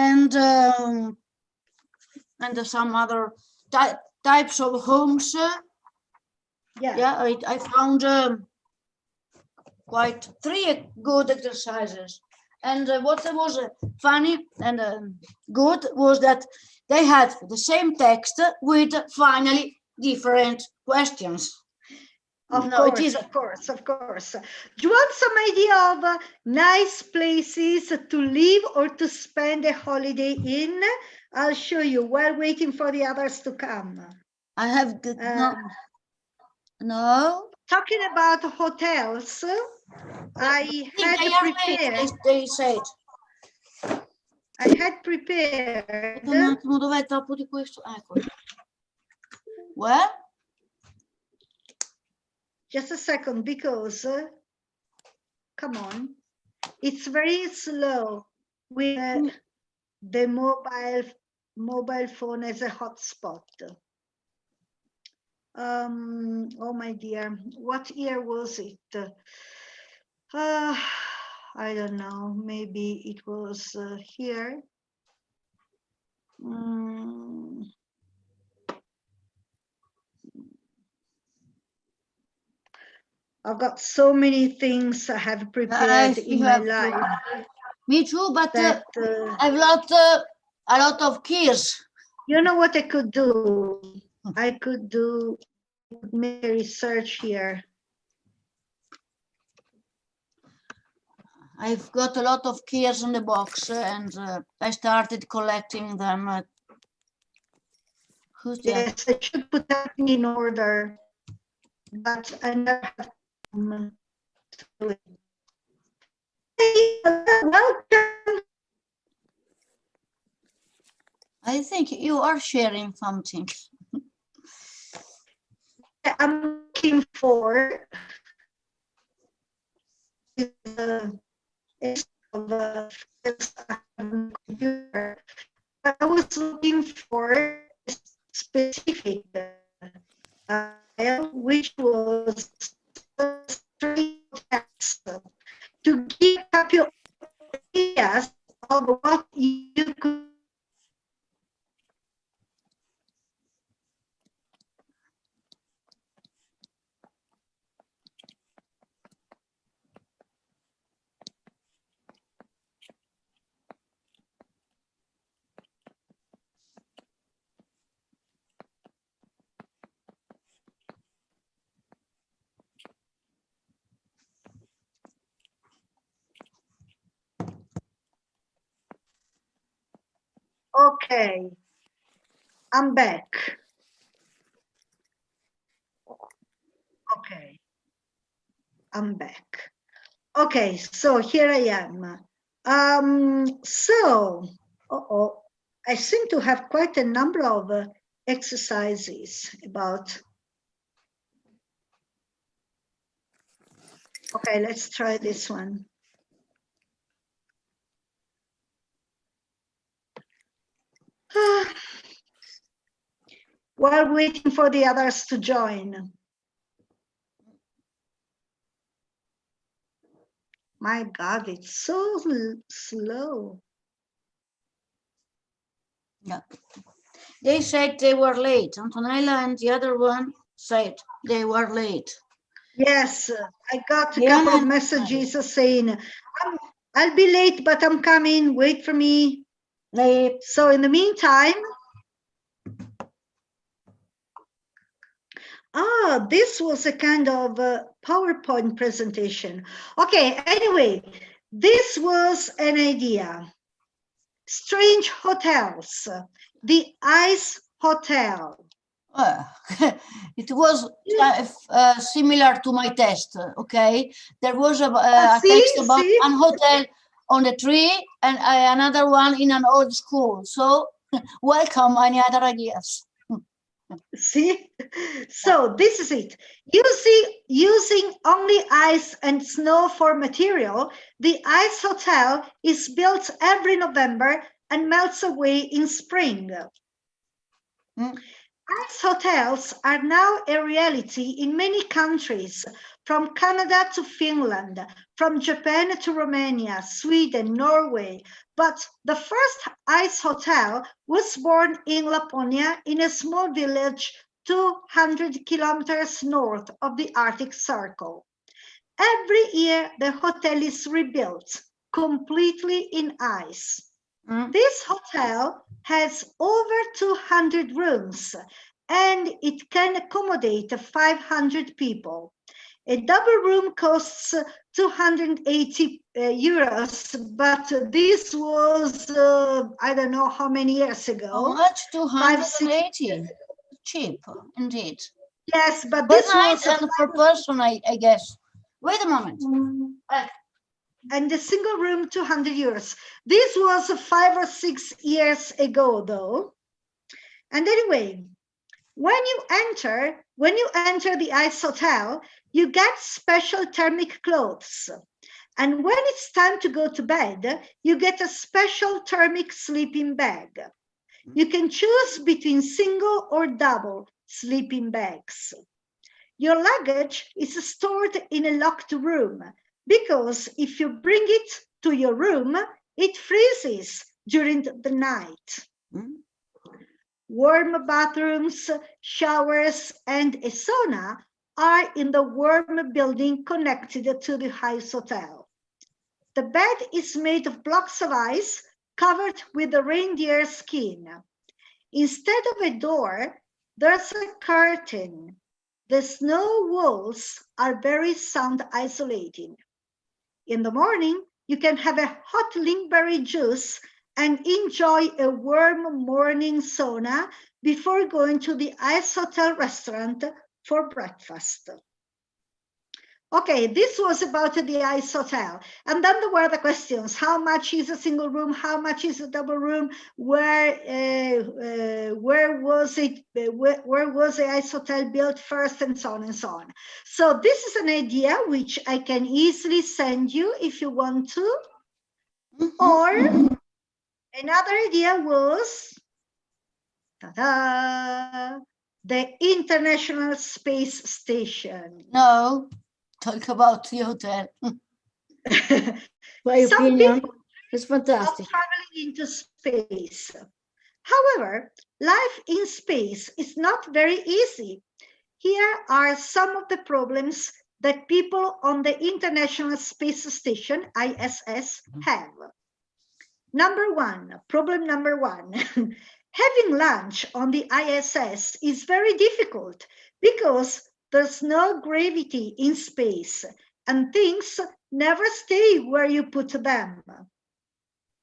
and some other types of homes. Yeah, I found quite 3 good exercises. And what was funny and good was that they had the same text with finally different questions. Of course. Do you want some idea of nice places to live or to spend a holiday in? I'll show you while waiting for the others to come. I have no. Talking about hotels, I had prepared. They said. I had prepared. Un attimo, dov'è troppo di questo? Ecco. Where? Just a second, because come on, it's very slow with the mobile phone as a hotspot. Oh my dear, what year was it? I don't know, maybe it was here. I've got so many things I have prepared in my life. Me too, but I've got a lot of keys. You know what I could do? I could make a research here. I've got a lot of keys in the box, and I started collecting them. Yes, I should put that in order, but I never have time to do it. Hey, welcome. I think you are sharing something. I'm looking for computer. I was looking for a specific which was straight text to give you ideas of what you could. Okay, I'm back. Okay, I'm back. Okay, so here I am. I seem to have quite a number of exercises about. Okay, let's try this one. While waiting for the others to join. My God, it's so slow. Yeah. They said they were late. Antonella and the other one said they were late. Yes, I got a couple of messages saying, I'll be late, but I'm coming, wait for me. So in the meantime, this was a kind of PowerPoint presentation. Okay, anyway, this was an idea. Strange hotels, the Ice Hotel. It was similar to my test, okay? There was a text about one hotel on the tree and another one in an old school. So welcome, any other ideas? See, so this is it. Using only ice and snow for material, the Ice Hotel is built every November and melts away in spring. Ice hotels are now a reality in many countries, from Canada to Finland, from Japan to Romania, Sweden, Norway, But the first ice hotel was born in Laponia in a small village 200 kilometers north of the Arctic Circle. Every year, the hotel is rebuilt completely in ice. This hotel has over 200 rooms and it can accommodate 500 people. A double room costs 280 euros, but this was, I don't know how many years ago. How much? 280. Cheap, indeed. Yes, but this was per person, I guess. Wait a moment. And the single room, 200 euros. This was 5 or 6 years ago, though. And anyway, when you enter the ice hotel, you get special thermic clothes. And when it's time to go to bed, you get a special thermic sleeping bag. You can choose between single or double sleeping bags. Your luggage is stored in a locked room because if you bring it to your room, it freezes during the night. Warm bathrooms, showers, and a sauna are in the warm building connected to the ice hotel. The bed is made of blocks of ice covered with a reindeer skin. Instead of a door, there's a curtain. The snow walls are very sound isolating. In the morning, you can have a hot linkberry juice and enjoy a warm morning sauna before going to the ice hotel restaurant for breakfast. Okay, this was about the ice hotel. And then there were the questions. How much is a single room? How much is a double room? Where was it? Where was the ice hotel built first, and so on and so on. So this is an idea which I can easily send you if you want to. Or another idea was the International Space Station. No. Talk about the hotel. My opinion is fantastic. Traveling into space. However, life in space is not very easy. Here are some of the problems that people on the International Space Station, ISS, have. Problem number one. Having lunch on the ISS is very difficult because there's no gravity in space and things never stay where you put them.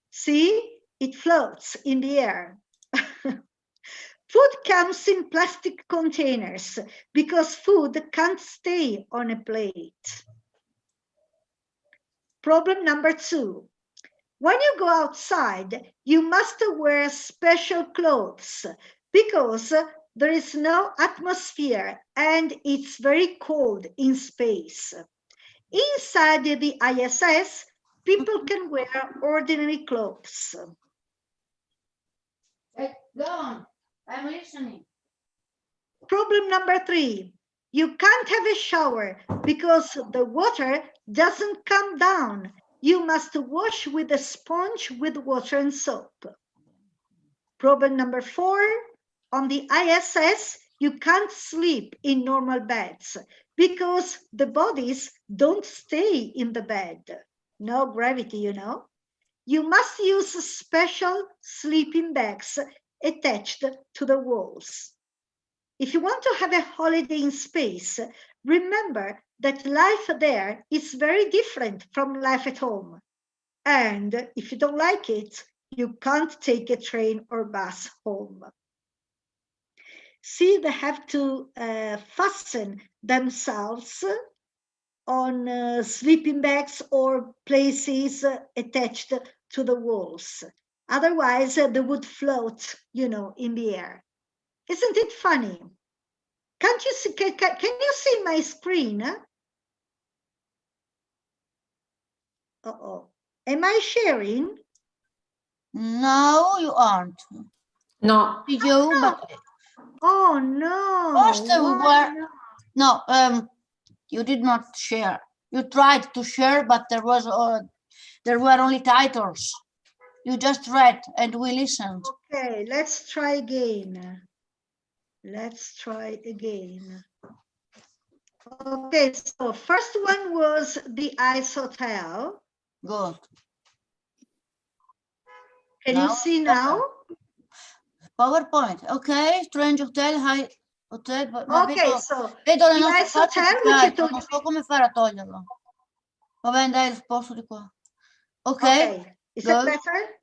See, it floats in the air. Food comes in plastic containers because food can't stay on a plate. Problem number two. When you go outside, you must wear special clothes because there is no atmosphere and it's very cold in space. Inside the ISS, people can wear ordinary clothes. Go on, I'm listening. Problem number three. You can't have a shower because the water doesn't come down. You must wash with a sponge with water and soap. Problem number four. On the ISS, you can't sleep in normal beds because the bodies don't stay in the bed. No gravity, you know. You must use special sleeping bags attached to the walls. If you want to have a holiday in space, remember that life there is very different from life at home. And if you don't like it, you can't take a train or bus home. See, they have to fasten themselves on sleeping bags or places attached to the walls. Otherwise, they would float, you know, in the air. Isn't it funny? Can't you see? Can you see my screen? Uh-oh. Am I sharing? No, you aren't. No. You, no. but Oh no. first you did not share. You tried to share, but there were only titles. You just read and we listened. Okay, let's try again. Let's try again. Okay, so first one was the Ice Hotel. Good. Can you see now? PowerPoint. Ok, Strange Hotel, High Hotel. Ma Okay, so vedo le the nostre Ice facce Hotel, più che which I altro, told non you. so come fare a toglierlo. Vabbè, dai, il posto di qua. Ok. Okay, is that better?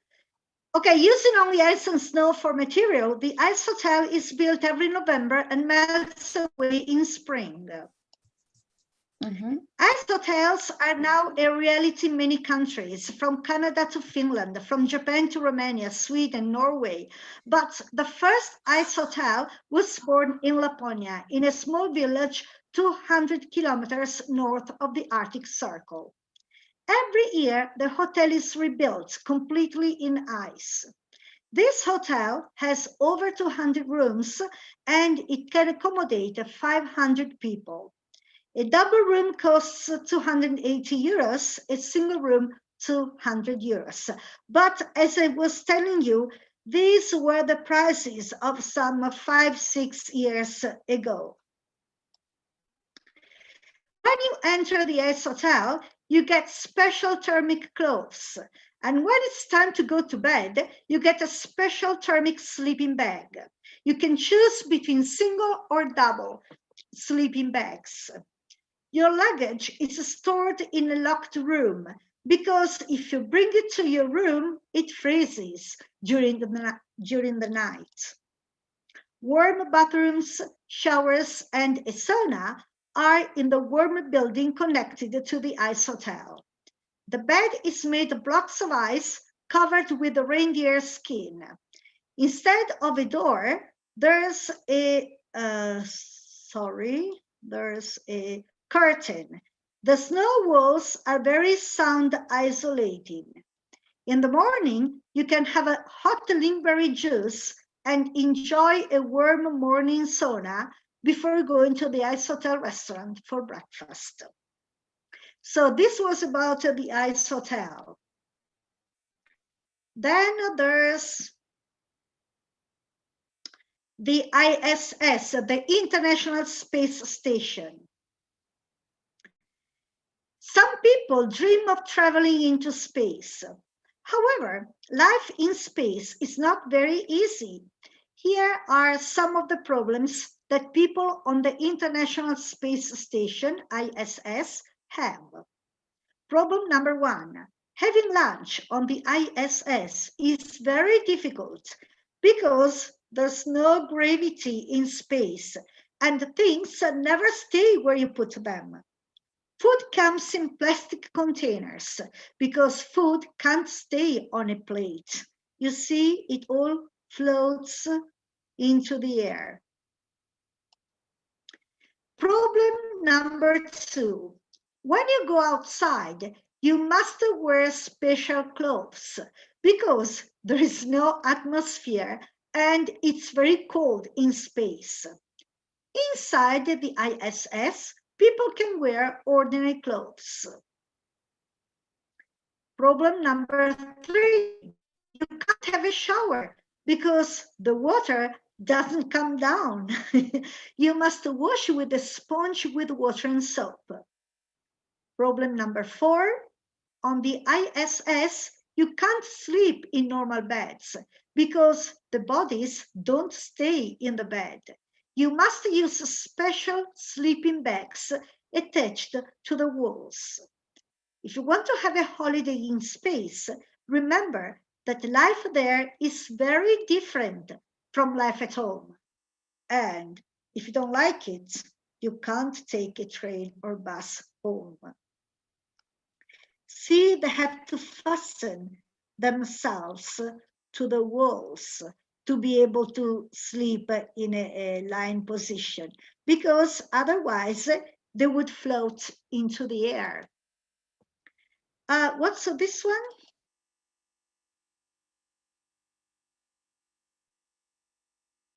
Okay, using only ice and snow for material, the Ice Hotel is built every November and melts away in spring. Ice hotels are now a reality in many countries, from Canada to Finland, from Japan to Romania, Sweden, Norway. But the first ice hotel was born in Laponia, in a small village 200 kilometers north of the Arctic Circle. Every year, the hotel is rebuilt completely in ice. This hotel has over 200 rooms and it can accommodate 500 people. A double room costs 280 euros, a single room 200 euros. But as I was telling you, these were the prices of some 5-6 years ago. When you enter the ice hotel, you get special thermic clothes. And when it's time to go to bed, you get a special thermic sleeping bag. You can choose between single or double sleeping bags. Your luggage is stored in a locked room because if you bring it to your room, it freezes during the night. Warm bathrooms, showers, and a sauna are in the warm building connected to the ice hotel. The bed is made of blocks of ice covered with reindeer skin. Instead of a door, there's a curtain. The snow walls are very sound isolating. In the morning, you can have a hot linberry juice and enjoy a warm morning sauna before going to the ice hotel restaurant for breakfast. So this was about the ice hotel. Then there's the ISS, the International Space Station. Some people dream of traveling into space. However, life in space is not very easy. Here are some of the problems that people on the International Space Station, ISS, have. Problem number 1, having lunch on the ISS is very difficult because there's no gravity in space and things never stay where you put them. Food comes in plastic containers because food can't stay on a plate. You see, it all floats into the air. Problem number 2. When you go outside, you must wear special clothes because there is no atmosphere and it's very cold in space. Inside the ISS, people can wear ordinary clothes. Problem number 3, you can't have a shower because the water doesn't come down. You must wash with a sponge with water and soap. Problem number 4, on the ISS, you can't sleep in normal beds because the bodies don't stay in the bed. You must use special sleeping bags attached to the walls. If you want to have a holiday in space, remember that life there is very different from life at home. And if you don't like it, you can't take a train or bus home. See, they have to fasten themselves to the walls to be able to sleep in a lying position, because otherwise they would float into the air. What's this one?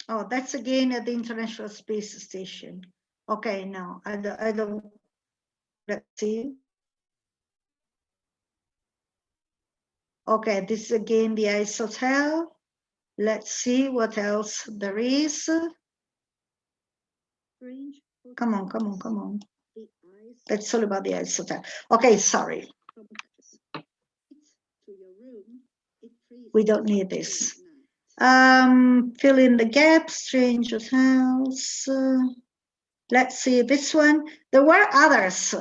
Oh, that's again at the International Space Station. Okay, no, I don't, let's see. Okay, this is again the Ice Hotel. Let's see what else there is. Come on, come on, come on. That's all about the Ice Hotel. Okay, sorry. We don't need this. Fill in the gaps, strange hotels. Let's see this one. There were others.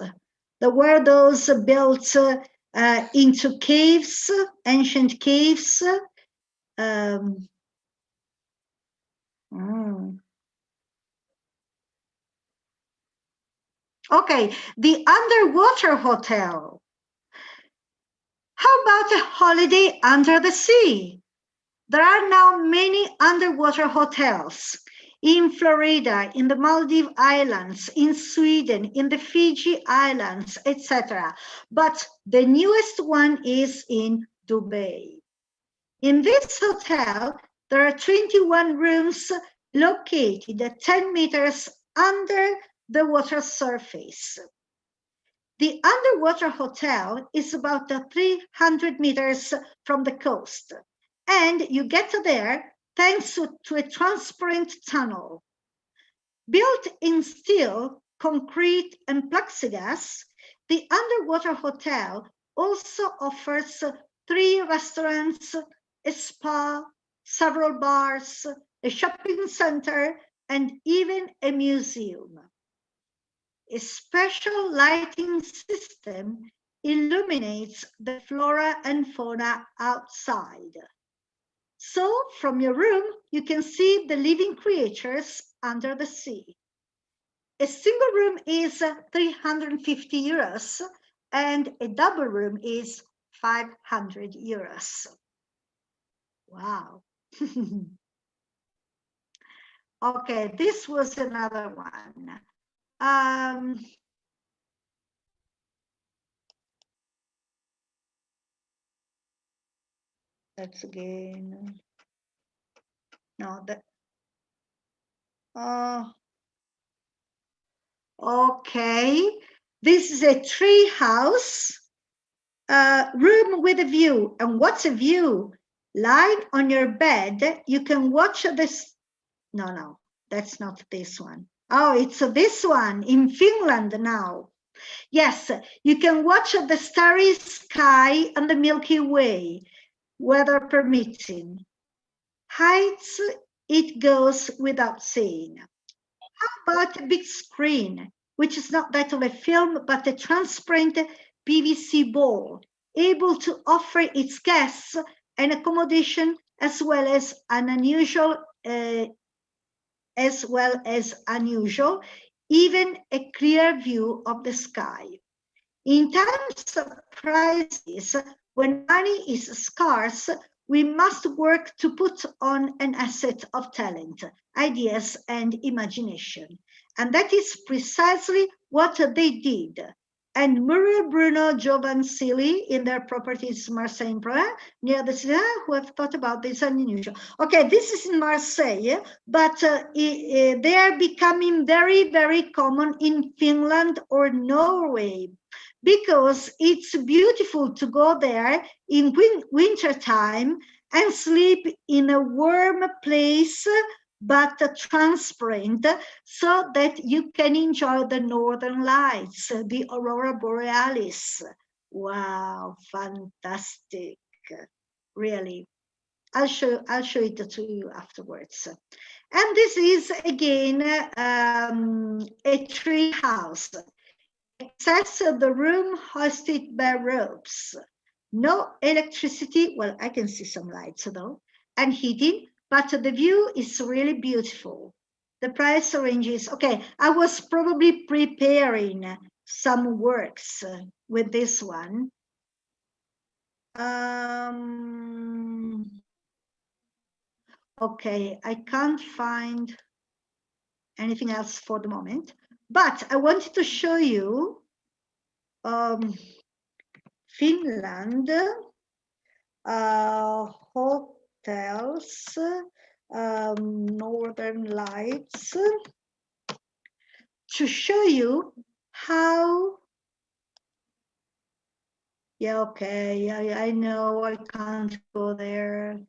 There were those built into caves, ancient caves. Okay, the underwater hotel. How about a holiday under the sea? There are now many underwater hotels in Florida, in the Maldives Islands, in Sweden, in the Fiji Islands, etc. But the newest one is in Dubai. In this hotel, there are 21 rooms located at 10 meters under the water surface. The underwater hotel is about 300 meters from the coast, and you get there thanks to a transparent tunnel. Built in steel, concrete, and plexiglass, the underwater hotel also offers 3 restaurants, a spa, several bars, a shopping center, and even a museum. A special lighting system illuminates the flora and fauna outside. So from your room, you can see the living creatures under the sea. A single room is 350 euros and a double room is 500 euros. Wow. Okay, this was another one. That's again. No, that. Okay, this is a tree house, room with a view. And what's a view? Lying on your bed, you can watch this. No, that's not this one. Oh, it's this one in Finland now. Yes, you can watch the starry sky and the Milky Way, weather permitting. Heights, it goes without saying. How about a big screen, which is not that of a film, but a transparent PVC ball, able to offer its guests an accommodation as well as unusual, even a clear view of the sky. In times of crisis, when money is scarce, we must work to put on an asset of talent, ideas, and imagination. And that is precisely what they did. And Muriel, Bruno, Giovansili, in their properties Marseille and Provence, near the city, who have thought about this unusual. Okay, this is in Marseille, but they are becoming very, very common in Finland or Norway, because it's beautiful to go there in winter time and sleep in a warm place, but transparent, so that you can enjoy the northern lights, the aurora borealis. Wow, fantastic, really. I'll show it to you afterwards. And this is again a tree house. Access the room hosted by ropes. No electricity, well, I can see some lights though, and heating, but the view is really beautiful. The price range is, okay, I was probably preparing some works with this one. Okay, I can't find anything else for the moment, but I wanted to show you Finland hotels, Northern Lights, to show you how Yeah, okay, I know I can't go there.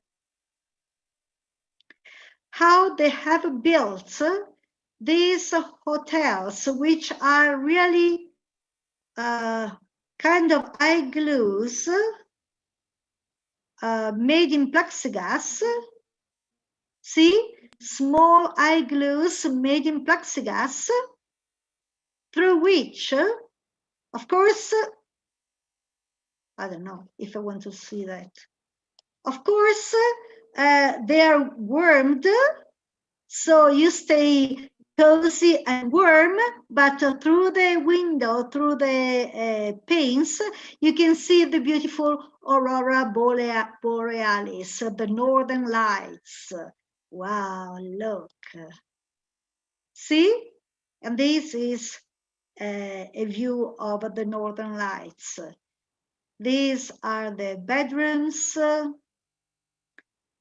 How they have built these hotels, which are really kind of igloos made in plexiglass. See, small igloos made in plexiglass, through which, of course, I don't know if I want to see that. Of course, they are warmed, so you stay cozy and warm, but through the window, through the panes, you can see the beautiful aurora borealis, the northern lights. Wow, look. See? And this is a view of the northern lights. These are the bedrooms.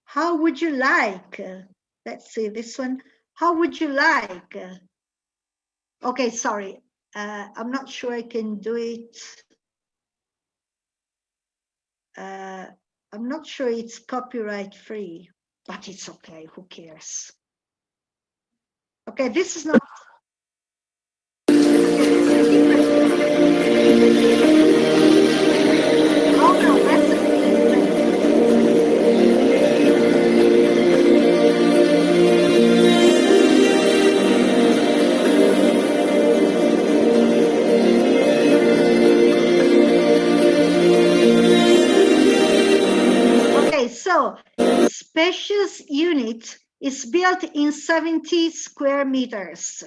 How would you like? Let's see this one. How would you like? Okay, sorry. I'm not sure I can do it. I'm not sure it's copyright free, but it's okay. Who cares? Okay, this is not. Oh no, that's a okay, so spacious unit is built in 70 square meters,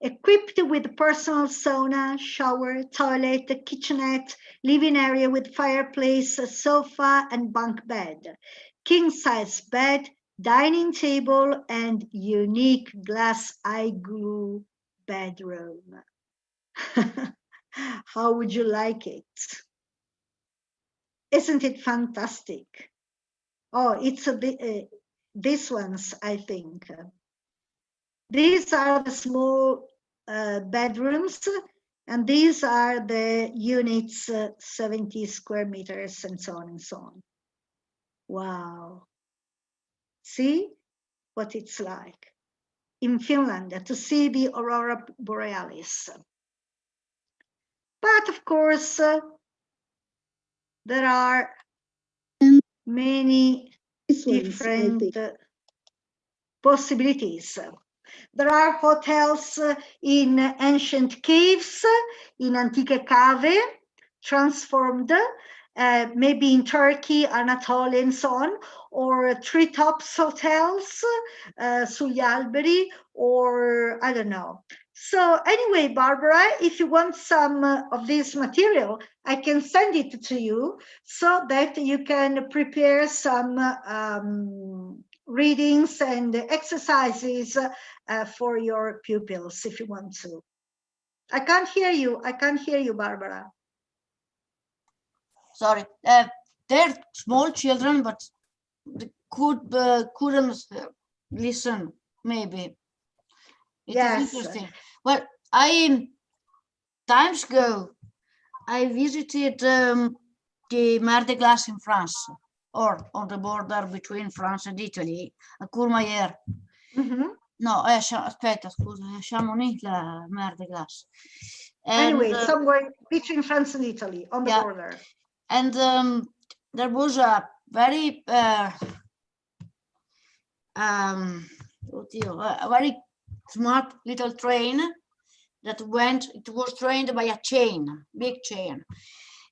equipped with personal sauna, shower, toilet, kitchenette, living area with fireplace, sofa, and bunk bed, king-size bed, dining table, and unique glass igloo bedroom. How would you like it? Isn't it fantastic? Oh, it's these ones, I think. These are the small bedrooms, and these are the units, 70 square meters, and so on and so on. Wow. See what it's like in Finland to see the aurora borealis. But of course, there are many different possibilities. There are hotels in ancient caves, in antique cave, transformed, maybe in Turkey, Anatolia, and so on, or treetops hotels, sugli alberi, or I don't know. So anyway, Barbara, if you want some of this material, I can send it to you so that you can prepare some readings and exercises for your pupils if you want to. I can't hear you. I can't hear you, Barbara. Sorry. They're small children, but they couldn't listen, maybe. It is interesting. Well, times ago, I visited the Mer de Glace in France, or on the border between France and Italy, a Courmayeur. No, aspetta, scusa, Chamonix, la Mer de Glace. Anyway, somewhere between France and Italy, on the border. And there was a very, a very smart little train that went, it was trained by a chain, big chain.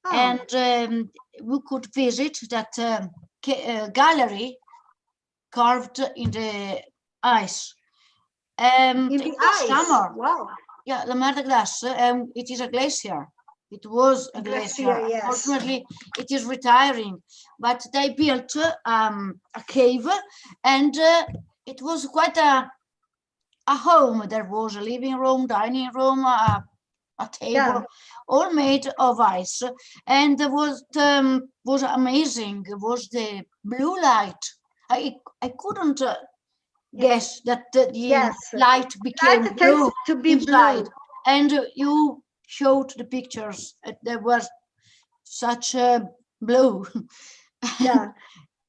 Oh. And we could visit that gallery carved in the ice. In the ice? Summer. Wow. Yeah, the Mer de Glace, it is a glacier. It was a glacier. Yes. Unfortunately, it is retiring, but they built a cave, and it was quite a home. There was a living room, dining room, a table, all made of ice, and was amazing. Was the blue light? I couldn't guess that the light became blue to be inside. Blue. And you showed the pictures. There was such blue. Yeah.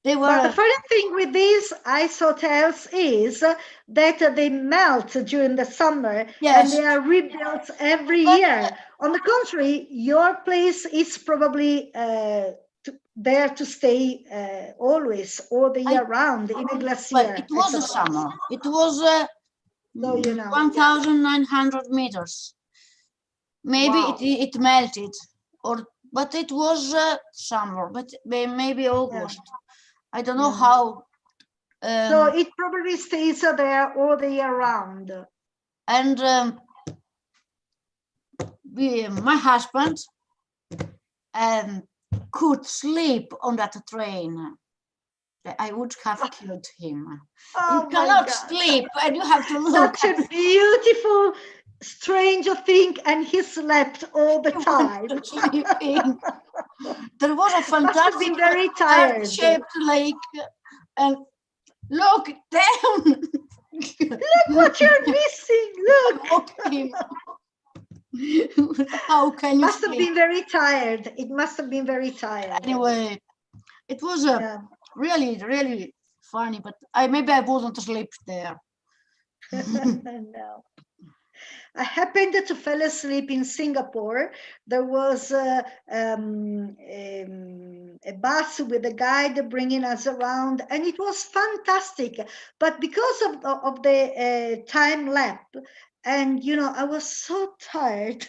They were. But the funny thing with these ice hotels is that they melt during the summer, Yes. and they are rebuilt every year. On the contrary, your place is probably there to stay always, all the year round in a glacier. But it was a summer. It was so, you know, 1,900 meters. Maybe Wow. it melted, but it was summer, but maybe August. Yeah. I don't know how. So it probably stays there all the year round. And my husband could sleep on that train. I would have killed him. Oh, you cannot sleep, and you have to look. Such a beautiful, strange thing, and he slept all the time. Sleeping. There was a fantastic very tired. shaped lake, and look down. Look what you're missing. Look. How can you must have been very tired. It must have been very tired. Anyway, it was really, really funny, but maybe I wouldn't sleep there. No. I happened to fall asleep in Singapore. There was a bus with a guide bringing us around, and it was fantastic. But because of the time lapse, and you know, I was so tired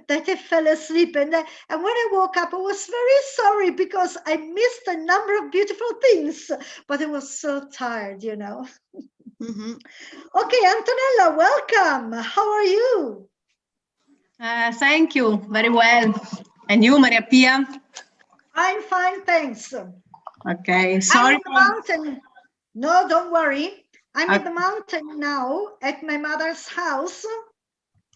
that I fell asleep. And when I woke up, I was very sorry because I missed a number of beautiful things, but I was so tired, you know. Mm-hmm. Okay, Antonella, welcome. How are you? Thank you. Very well. And you, Maria Pia? I'm fine, thanks. Okay, sorry. I'm in the mountain. No, don't worry. I'm in the mountain now at my mother's house.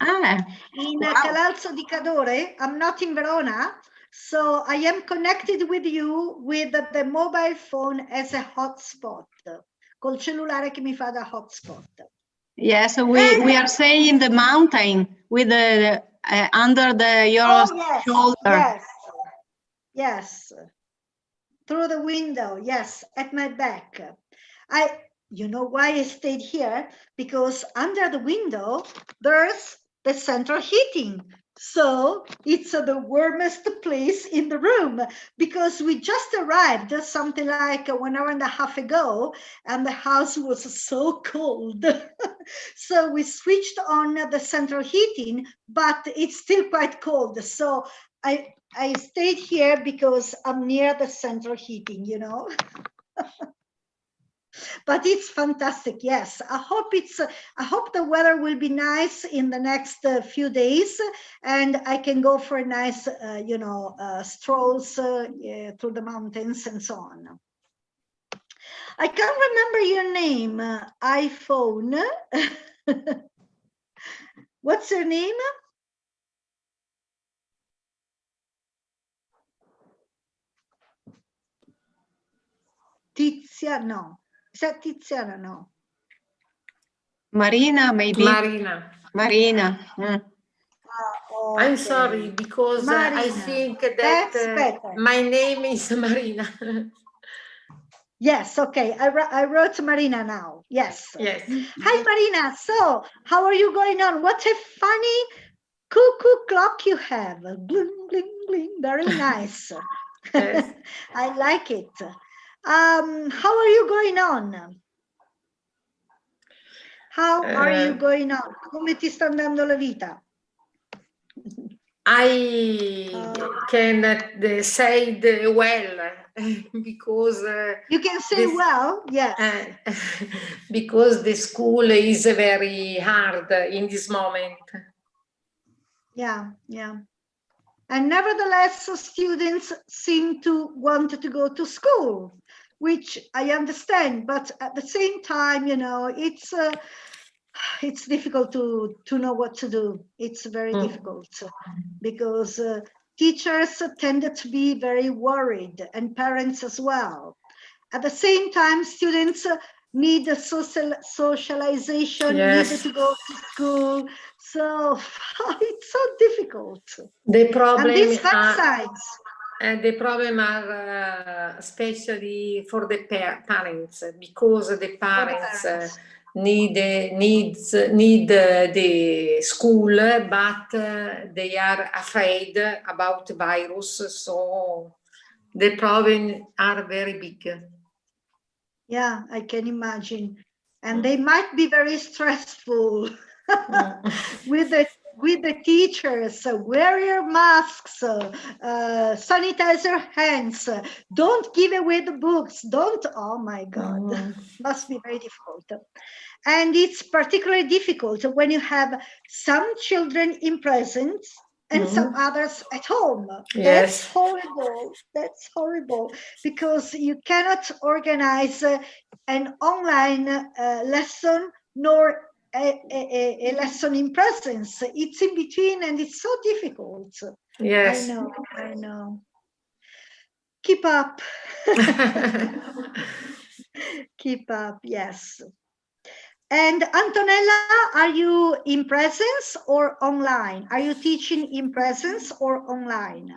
In Calalzo di Cadore. I'm not in Verona, so I am connected with you with the mobile phone as a hotspot. Col cellulare che mi fa da hotspot. Yes, we are saying the mountain with the under your shoulder. Yes, through the window. Yes, at my back. You know why I stayed here? Because under the window there's the central heating. So it's the warmest place in the room, because we just arrived something like 1 hour and a half ago, and the house was so cold. So we switched on the central heating, but it's still quite cold. So I stayed here because I'm near the central heating, you know. But it's fantastic. Yes, I hope the weather will be nice in the next few days, and I can go for a nice strolls through the mountains and so on. I can't remember your name. iPhone. What's your name? Tiziana, no. Is that Tiziana? No. Marina, maybe. Marina. Okay. I'm sorry, because I think that my name is Marina. Yes, okay. I wrote Marina now. Yes. Yes. Hi, Marina. So, how are you going on? What a funny cuckoo clock you have. Bling, bling, bling. Very nice. Yes. I like it. How are you going on? How are you going on? Come ti sta andando la vita? I can say well, because you can say well, yes. Because the school is very hard in this moment. Yeah. And nevertheless, students seem to want to go to school, which I understand, but at the same time, you know, it's difficult to know what to do. It's very difficult, because teachers tend to be very worried, and parents as well. At the same time, students need a socialization, yes. need to go to school. So it's so difficult. The problem and these vaccines. the problem are especially for the parents, because the parents need the school, but they are afraid about virus, so the problems are very big. Yeah, I can imagine. And they might be very stressful with the teachers. Wear your masks, sanitize your hands, don't give away the books, don't, oh my God, must be very difficult. And it's particularly difficult when you have some children in presence and some others at home. Yes. That's horrible. That's horrible, because you cannot organize an online lesson nor a lesson in presence. It's in between and it's so difficult. Yes. I know. Keep up. Keep up, yes. And Antonella, are you in presence or online? Are you teaching in presence or online?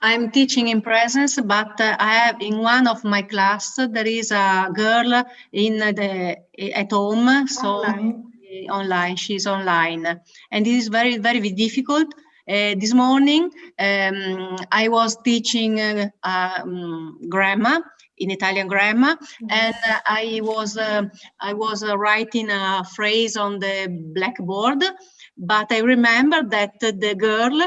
I'm teaching in presence, but I have in one of my class, there is a girl at home, so online, she's online. And it is very, very difficult. This morning, I was teaching grammar, in Italian grammar, and I was writing a phrase on the blackboard, but I remember that the girl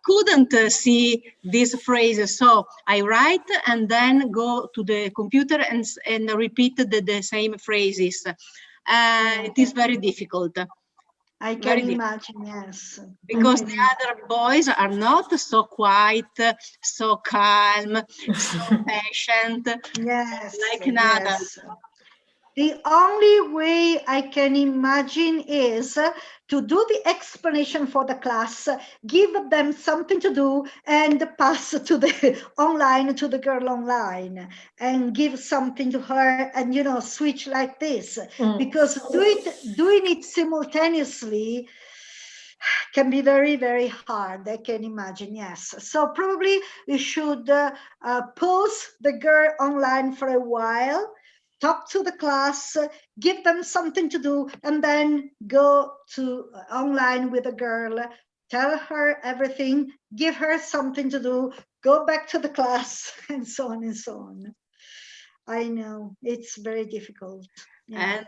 couldn't see these phrases, so I write and then go to the computer and repeat the same phrases. It is very difficult. I can imagine, yes. Because the other boys are not so quiet, so calm, so patient, like an adult. The only way I can imagine is to do the explanation for the class, give them something to do, and pass to the online, to the girl online, and give something to her, and, you know, switch like this. Because doing it simultaneously can be very, very hard. I can imagine, yes. So probably you should pause the girl online for a while, talk to the class, give them something to do, and then go to online with the girl, tell her everything, give her something to do, go back to the class, and so on and so on. I know, it's very difficult. Yeah.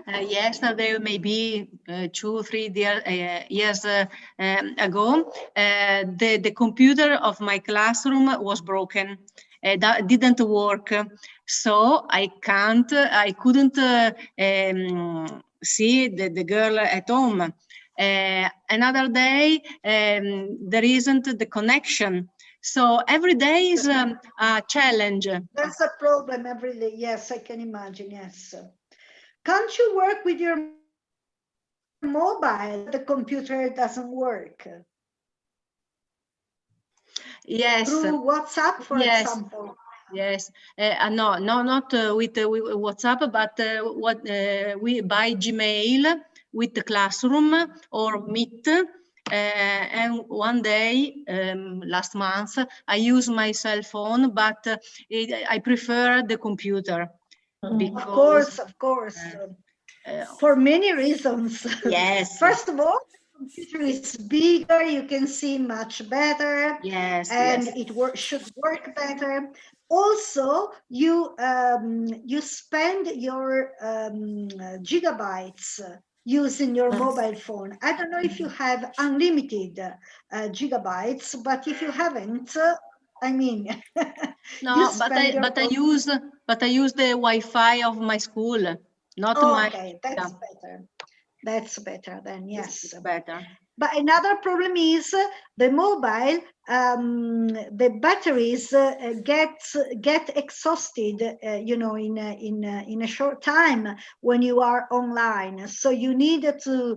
And yesterday, maybe 2-3 years ago, the computer of my classroom was broken. That didn't work, so I couldn't see the girl at home. Another day, there isn't the connection. So every day is a challenge. That's a problem every day. Yes, I can imagine. Yes. Can't you work with your mobile? The computer doesn't work. Yes. Through WhatsApp, for example. Yes. No, not with WhatsApp, but we by Gmail with the classroom or Meet. And one day, last month, I used my cell phone, but I prefer the computer. Because, of course. For many reasons. Yes. First of all, the computer is bigger, you can see much better. Yes. And it should work better. Also, you spend your gigabytes using your mobile phone. I don't know if you have unlimited gigabytes, but if you haven't, I mean, no, but I use the Wi-Fi of my school, not my. Okay, that's better. That's better then. Yes, it's better. But another problem is the mobile. The batteries get exhausted, you know, in a short time when you are online. So you need to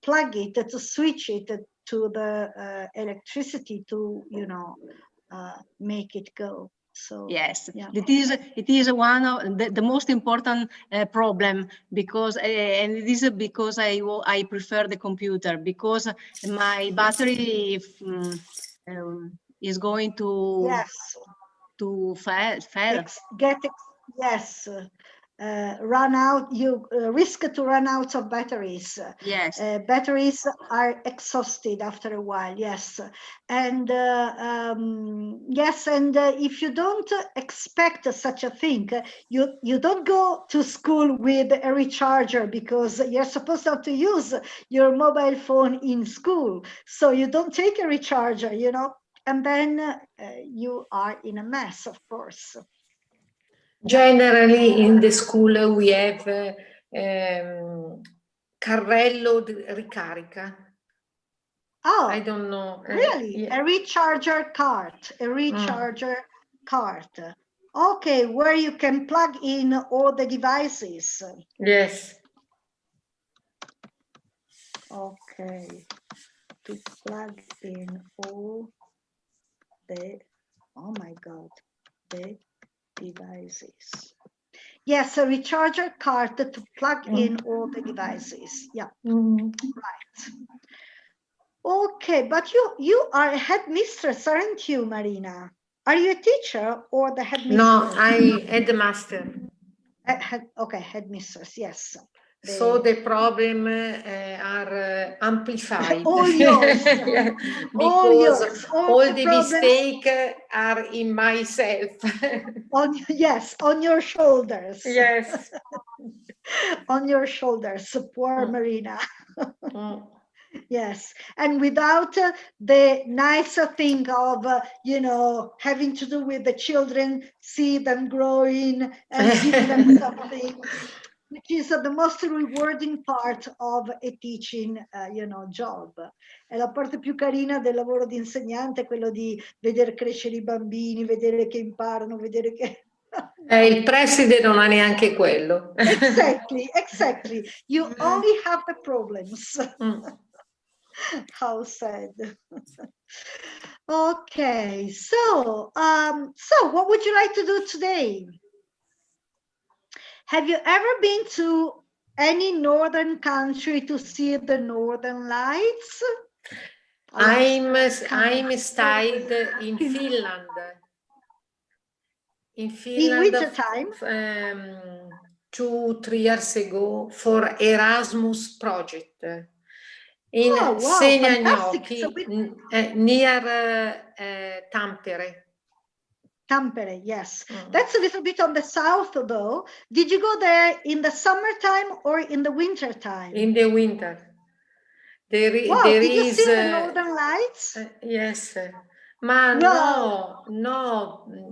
plug it, to switch it to the electricity to, you know, make it go. So yes, yeah. It is one of the most important problem, because and it is because I prefer the computer, because my battery is going to Yes. fail. Yes. Run out. You risk to run out of batteries. Yes. Batteries are exhausted after a while. Yes, and yes, and if you don't expect such a thing, you don't go to school with a recharger, because you're supposed to have to use your mobile phone in school. So you don't take a recharger, you know, and then you are in a mess, of course. Generally, in the school we have carrello di ricarica. Oh, I don't know. Really? Yeah. A recharger cart. A recharger cart. Okay, where you can plug in all the devices. Yes. Okay. To plug in all the, oh my God, the devices. Yes, a recharger cart to plug in all the devices. Yeah, right. Okay, but you are a headmistress, aren't you, Marina? Are you a teacher or the headmistress? No, I headmaster. Okay, headmistress, yes. So the problem are amplified. All yours. Yeah, because all the mistakes are in myself. Yes, on your shoulders. Yes. On your shoulders, poor Marina. Yes, and without the nicer thing of, you know, having to do with the children, see them growing and give them something, which is the most rewarding part of a teaching, you know, job. È la parte più carina del lavoro di insegnante, quello di vedere crescere i bambini, vedere che imparano, vedere che... Il preside non ha neanche quello. Exactly, exactly. You only have the problems. How sad. Okay, so what would you like to do today? Have you ever been to any northern country to see the northern lights? I'm stayed in Finland. In winter time? 2-3 years ago for Erasmus project in wow, Segnanocchi, near Tampere. Tampere, yes. That's a little bit on the south, though. Did you go there in the summertime or in the winter time? In the winter. There did you see the northern lights? Yes. Ma no,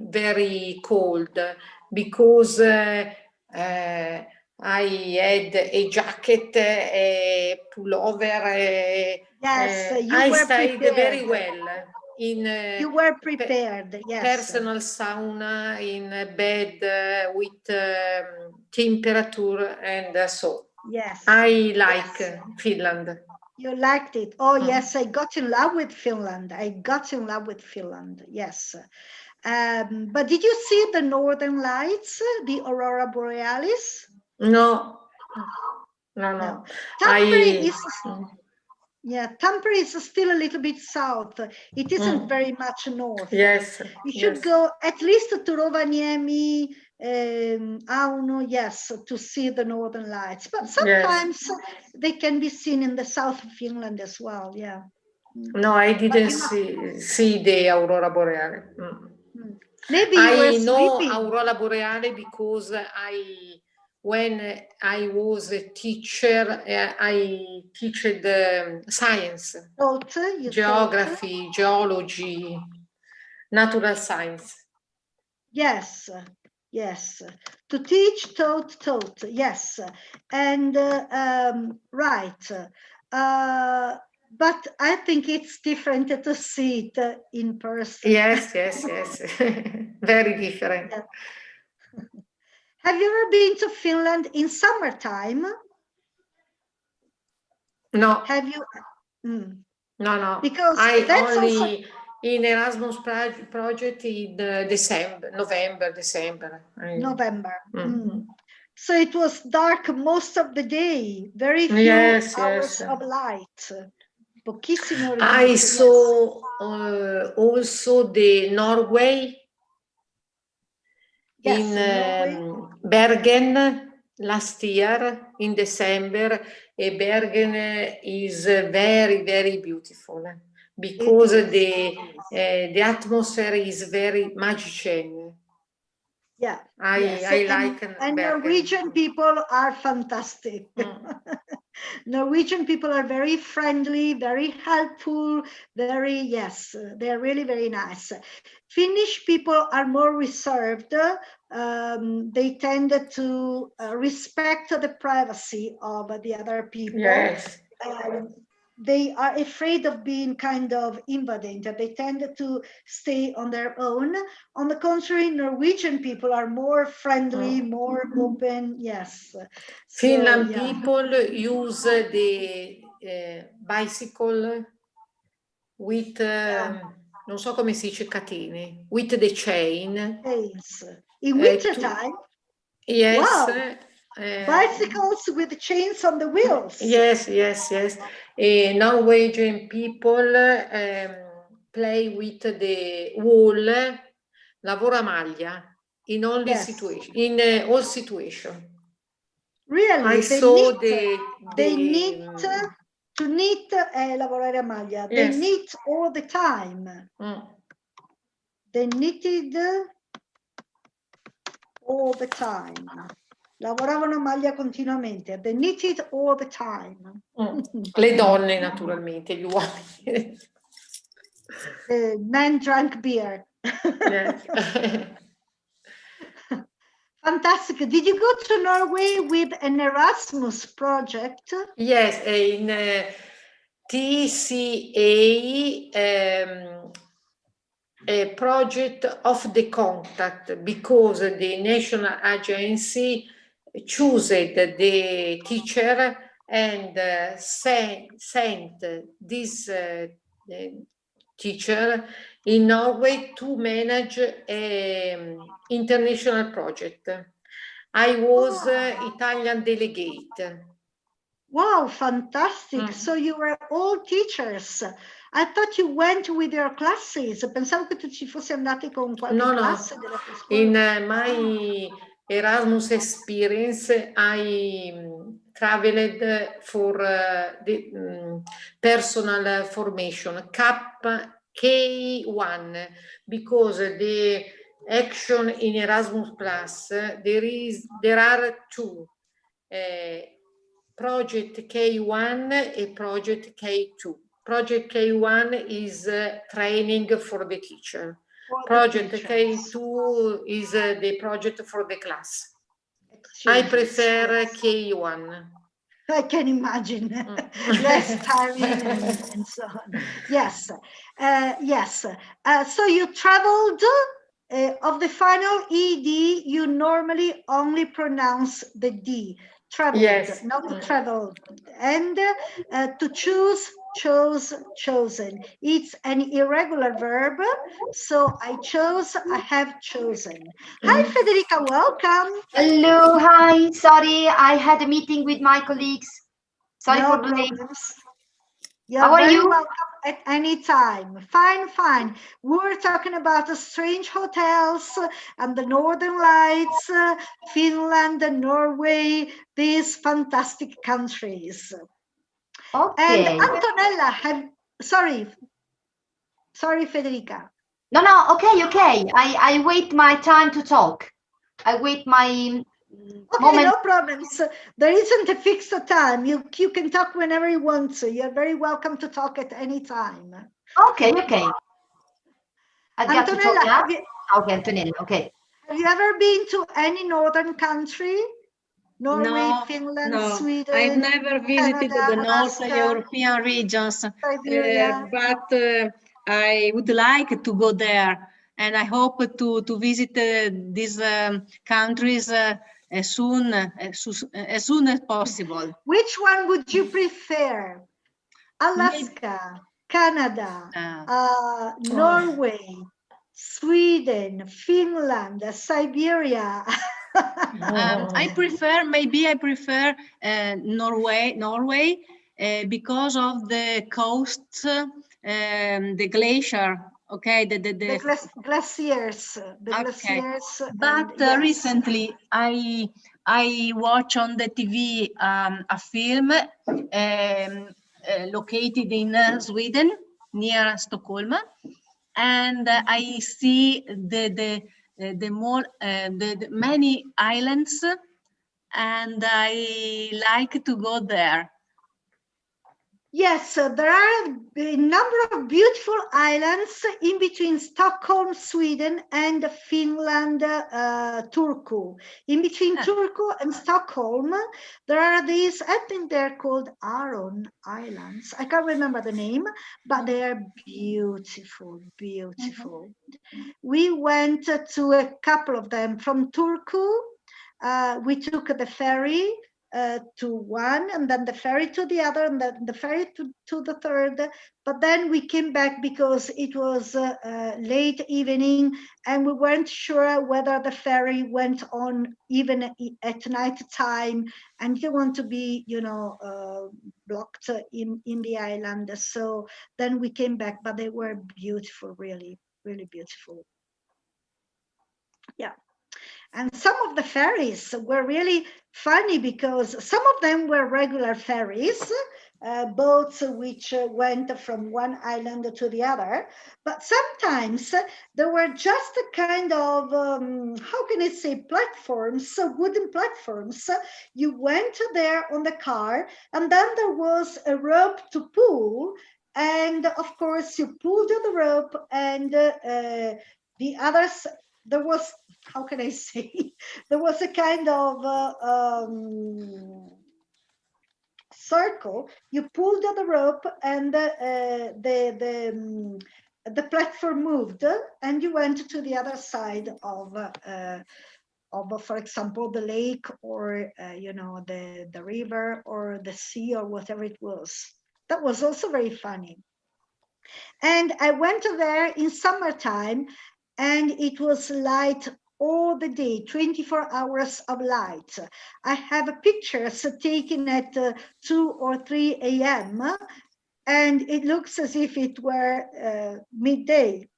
very cold, because I had a jacket, a pullover. Yes, you I were stayed prepared. very well. You were prepared, yes. Personal sauna in bed with temperature, and so. Yes. I like Finland. You liked it. Oh, yes, I got in love with Finland. I got in love with Finland, yes. But did you see the northern lights, the aurora borealis? No. Tampere is still a little bit south. It isn't very much north. Yes. You should go at least to Rovaniemi, Auno, yes, to see the northern lights. But sometimes they can be seen in the south of Finland as well, yeah. No, I didn't see the aurora boreale. Maybe you were sleeping. I know aurora boreale because when I was a teacher, I taught science, geography, geology, natural science. Yes. To teach, taught, yes. And right. But I think it's different to see it in person. Yes. Very different. Yeah. Have you ever been to Finland in summertime? No. Have you? No. Because I that's only also... in Erasmus project in November, December. So it was dark most of the day. Very few hours of light. Pochissime ore di I moto, saw also the Norway yes. in Norway. Bergen last year in December. Bergen is very, very beautiful because the atmosphere is very magical. Yeah, I like and Bergen. Norwegian people are fantastic. Norwegian people are very friendly, very helpful, they're really very nice. Finnish people are more reserved. They tend to respect the privacy of the other people. Yes. They are afraid of being kind of invaded. They tend to stay on their own. On the contrary, Norwegian people are more friendly, more open. Yes. Finland So, yeah. people use the bicycle with, non so come si dice catene, with the chain. Chains. In winter time? Yes. Wow. Bicycles with chains on the wheels. Yes. Norwegian people play with the wool, lavora maglia in all situation, in all situation. Really? I saw they knit, to knit è lavorare a maglia. They knit all the time. They knitted all the time. Lavoravano a maglia continuamente. They knitted all the time. Le donne, naturalmente, gli uomini. The men drank beer. Yes. Fantastic. Did you go to Norway with an Erasmus project? Yes, in TCA, a project of the contact, because the national agency chose the teacher and sent this teacher in Norway to manage an international project. I was Italian delegate. Wow, fantastic. So you were all teachers. I thought you went with your classes. Pensavo che tu ci fossi andati con qualche classe della tua scuola. In my Erasmus experience, I traveled for the personal formation, K1, because the action in Erasmus Plus, there are two, Project K1 and Project K2. Project K1 is training for the teacher. Project K2 is the project for the class. I prefer K1. I can imagine. Less tiring and so on. Yes. So you traveled. Of the final ED, you normally only pronounce the D. Traveled, yes. Not traveled. And to choose, chose, chosen. It's an irregular verb. So I chose, I have chosen. Hi, Federica, welcome. Hello, hi. Sorry, I had a meeting with my colleagues. Sorry for delaying. How are you? Welcome at any time. Fine. We were talking about the strange hotels and the Northern Lights, Finland and Norway, these fantastic countries. Okay. And Antonella, sorry, Federica. No, okay. I wait my time to talk. I wait my moment. No problems. There isn't a fixed time. You can talk whenever you want to. You're very welcome to talk at any time. Okay. I got to talk now. Okay, Antonella, okay. Have you ever been to any northern country? Norway, Finland, Sweden? I've never visited Canada, the North European regions, Siberia. but I would like to go there, and I hope to visit these countries as soon as possible. Which one would you prefer? Alaska, Canada, Norway, Sweden, Finland, Siberia. I prefer Norway, because of the coast, the glacier. Okay, the glaciers, the okay. glaciers. But yes. recently, I watch on the TV a film located in Sweden, near Stockholm, and I see the many islands, and I like to go there. Yes, there are a number of beautiful islands in between Stockholm, Sweden, and Finland, Turku. In between Turku and Stockholm, there are these, I think they're called Aron Islands. I can't remember the name, but they are beautiful, beautiful. We went to a couple of them from Turku. We took the ferry to one, and then the ferry to the other, and then the ferry to the third. But then we came back because it was late evening, and we weren't sure whether the ferry went on even at night time, and you want to be, you know, blocked in the island. So then we came back, but they were beautiful, really, really beautiful. Yeah. And some of the ferries were really funny because some of them were regular ferries, boats which went from one island to the other. But sometimes there were just a kind of, how can I say, platforms, wooden platforms. You went there on the car, and then there was a rope to pull. And of course, you pulled the rope, and the others, there was, how can I say, there was a kind of circle. You pulled the rope, and the platform moved, and you went to the other side of, for example, the lake, or you know, the river, or the sea, or whatever it was. That was also very funny. And I went there in summertime, and it was light all the day, 24 hours of light. I have pictures taken at 2 or 3 a.m. and it looks as if it were midday.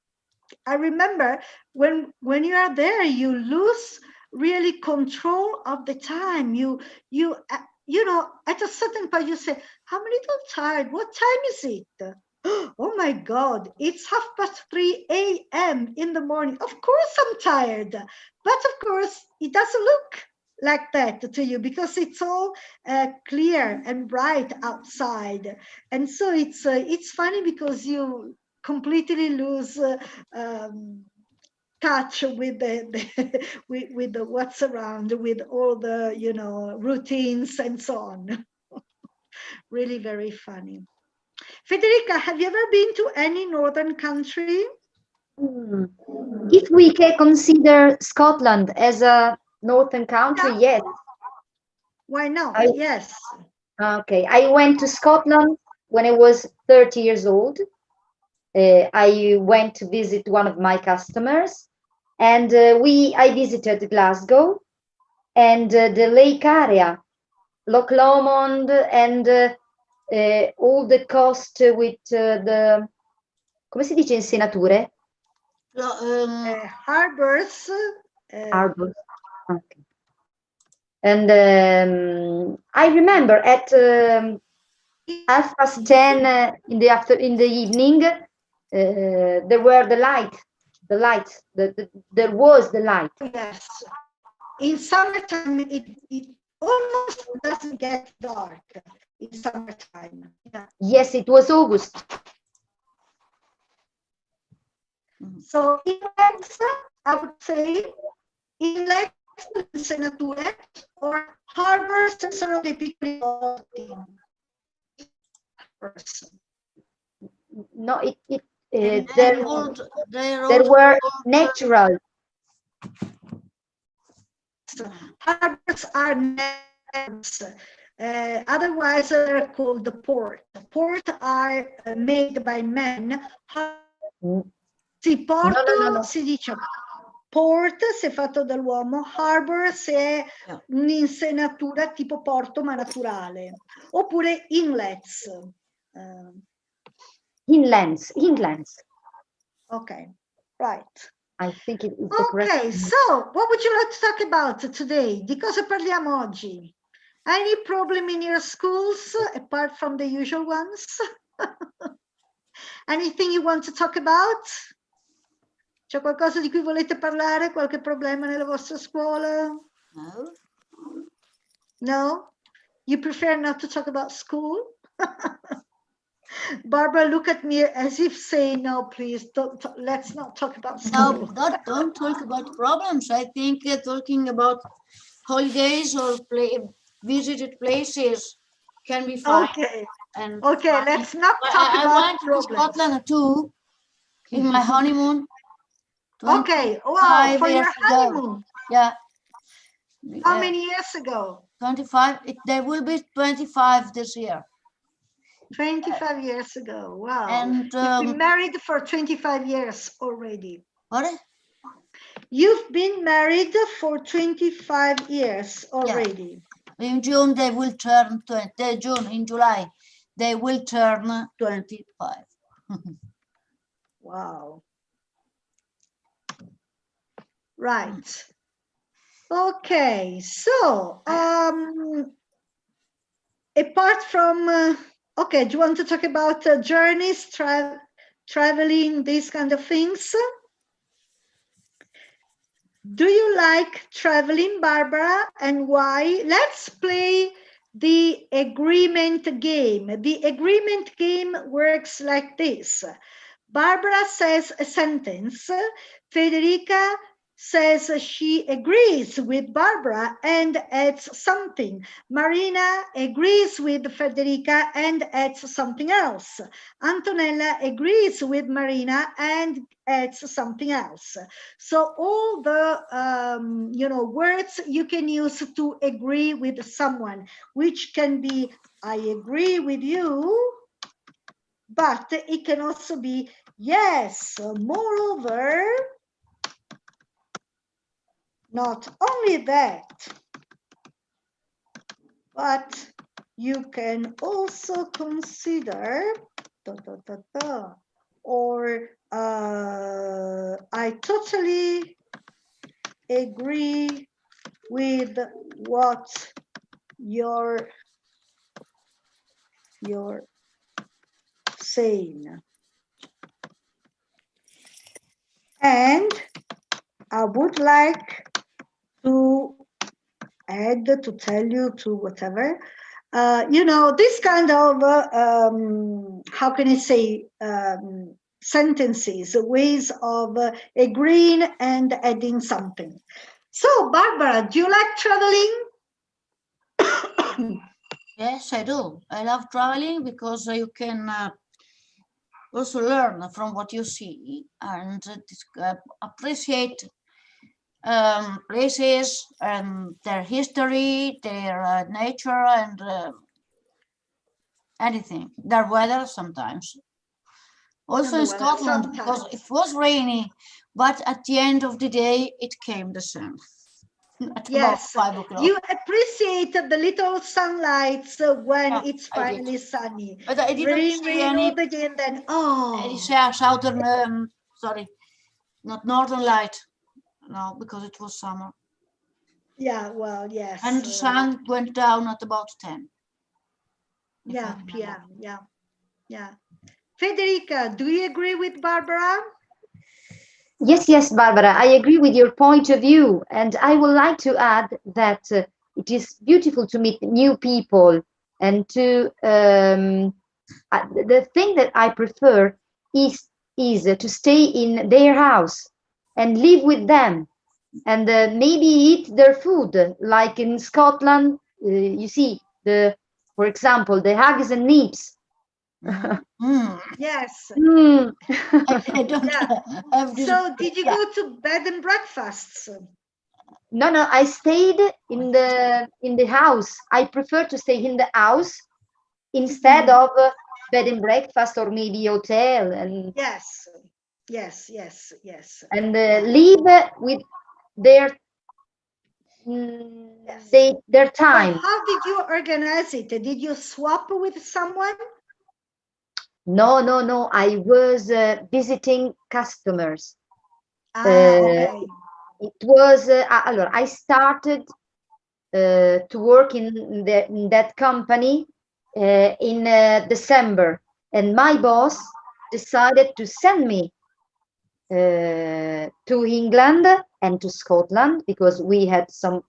I remember when you are there, you lose really control of the time. You know, at a certain point you say, I'm a little tired. What time is it? Oh my God, it's 3:30 a.m. in the morning. Of course I'm tired, but of course it doesn't look like that to you because it's all clear and bright outside. And so it's funny because you completely lose touch with with the what's around, with all the, you know, routines and so on. Really very funny. Federica, have you ever been to any northern country? If we can consider Scotland as a northern country, yes. Why not? Yes. Okay, I went to Scotland when I was 30 years old. I went to visit one of my customers, and I visited Glasgow and the lake area, Loch Lomond, and all the coast with the, come si dice insenature? Harbors. Harbors. Okay. And I remember at 10:30 in the evening, there were the lights. There was the light. Yes. In summertime, it almost doesn't get dark in summertime. Yeah. Yes, it was August. So in lakes, I would say, in lakes, insenature, or harbors sono dei piccoli porti. No, there were natural. Harbors are nets. Otherwise, they're called the port. Port are made by men. Si porto, si dice Port se è fatto dall'uomo, harbor se è un'insenatura tipo porto ma naturale, oppure inlets. Inlands. Okay, right. I think it is the correct. Okay, so what would you like to talk about today? Di cosa parliamo oggi? Any problem in your schools apart from the usual ones? Anything you want to talk about? C'è qualcosa di cui volete parlare? Qualche problema nella vostra scuola? No. No? You prefer not to talk about school? Barbara, look at me as if saying, no, please, let's not talk about school. No, don't talk about problems. I think talking about holidays or visited places can be fine. Okay, And okay, let's not talk about I went problems. to Scotland too in my honeymoon. Okay, wow, for your honeymoon. Ago. Yeah. How many years ago? 25. There will be 25 this year. 25 years ago. Wow. And you've been married for 25 years already. What? You've been married for 25 years already. Yeah. In June they will turn 20. In July they will turn 25. Wow. Right. Okay. So, apart from okay, do you want to talk about journeys, traveling, these kind of things? Do you like traveling, Barbara, and why? Let's play the agreement game. The agreement game works like this. Barbara says a sentence. Federica says she agrees with Barbara and adds something. Marina agrees with Federica and adds something else. Antonella agrees with Marina and adds something else. So all the words you can use to agree with someone, which can be I agree with you, but it can also be yes, moreover, not only that, but you can also consider, or I totally agree with what you're saying. And I would like to add, to tell you, to whatever, this kind of, how can I say, sentences, ways of agreeing and adding something. So, Barbara, do you like traveling? Yes, I do. I love traveling because you can also learn from what you see and appreciate places and their history, their nature, and anything, their weather sometimes. Also in Scotland, because it was rainy, but at the end of the day, it came the sun. Yes, 5 o'clock. You appreciate the little sunlights when it's finally sunny. But I didn't see any all the day, and then southern, not northern light. No, because it was summer. Yeah, well, yes. And the sun went down at about 10. Yeah, PM. Yeah. Federica, do you agree with Barbara? Yes, Barbara, I agree with your point of view. And I would like to add that it is beautiful to meet new people and to, the thing that I prefer is to stay in their house and live with them and maybe eat their food. Like in Scotland, you see, for example, the haggis and nips. Yes. I don't have this. So did you go to bed and breakfasts? No, I stayed in the house. I prefer to stay in the house instead of bed and breakfast or maybe hotel. And yes. Yes, yes, yes. And live with their their time. So how did you organize it? Did you swap with someone? No, no, no. I was visiting customers. Okay. It was allora, I started to work in that company in December, and my boss decided to send me to England and to Scotland, because we had some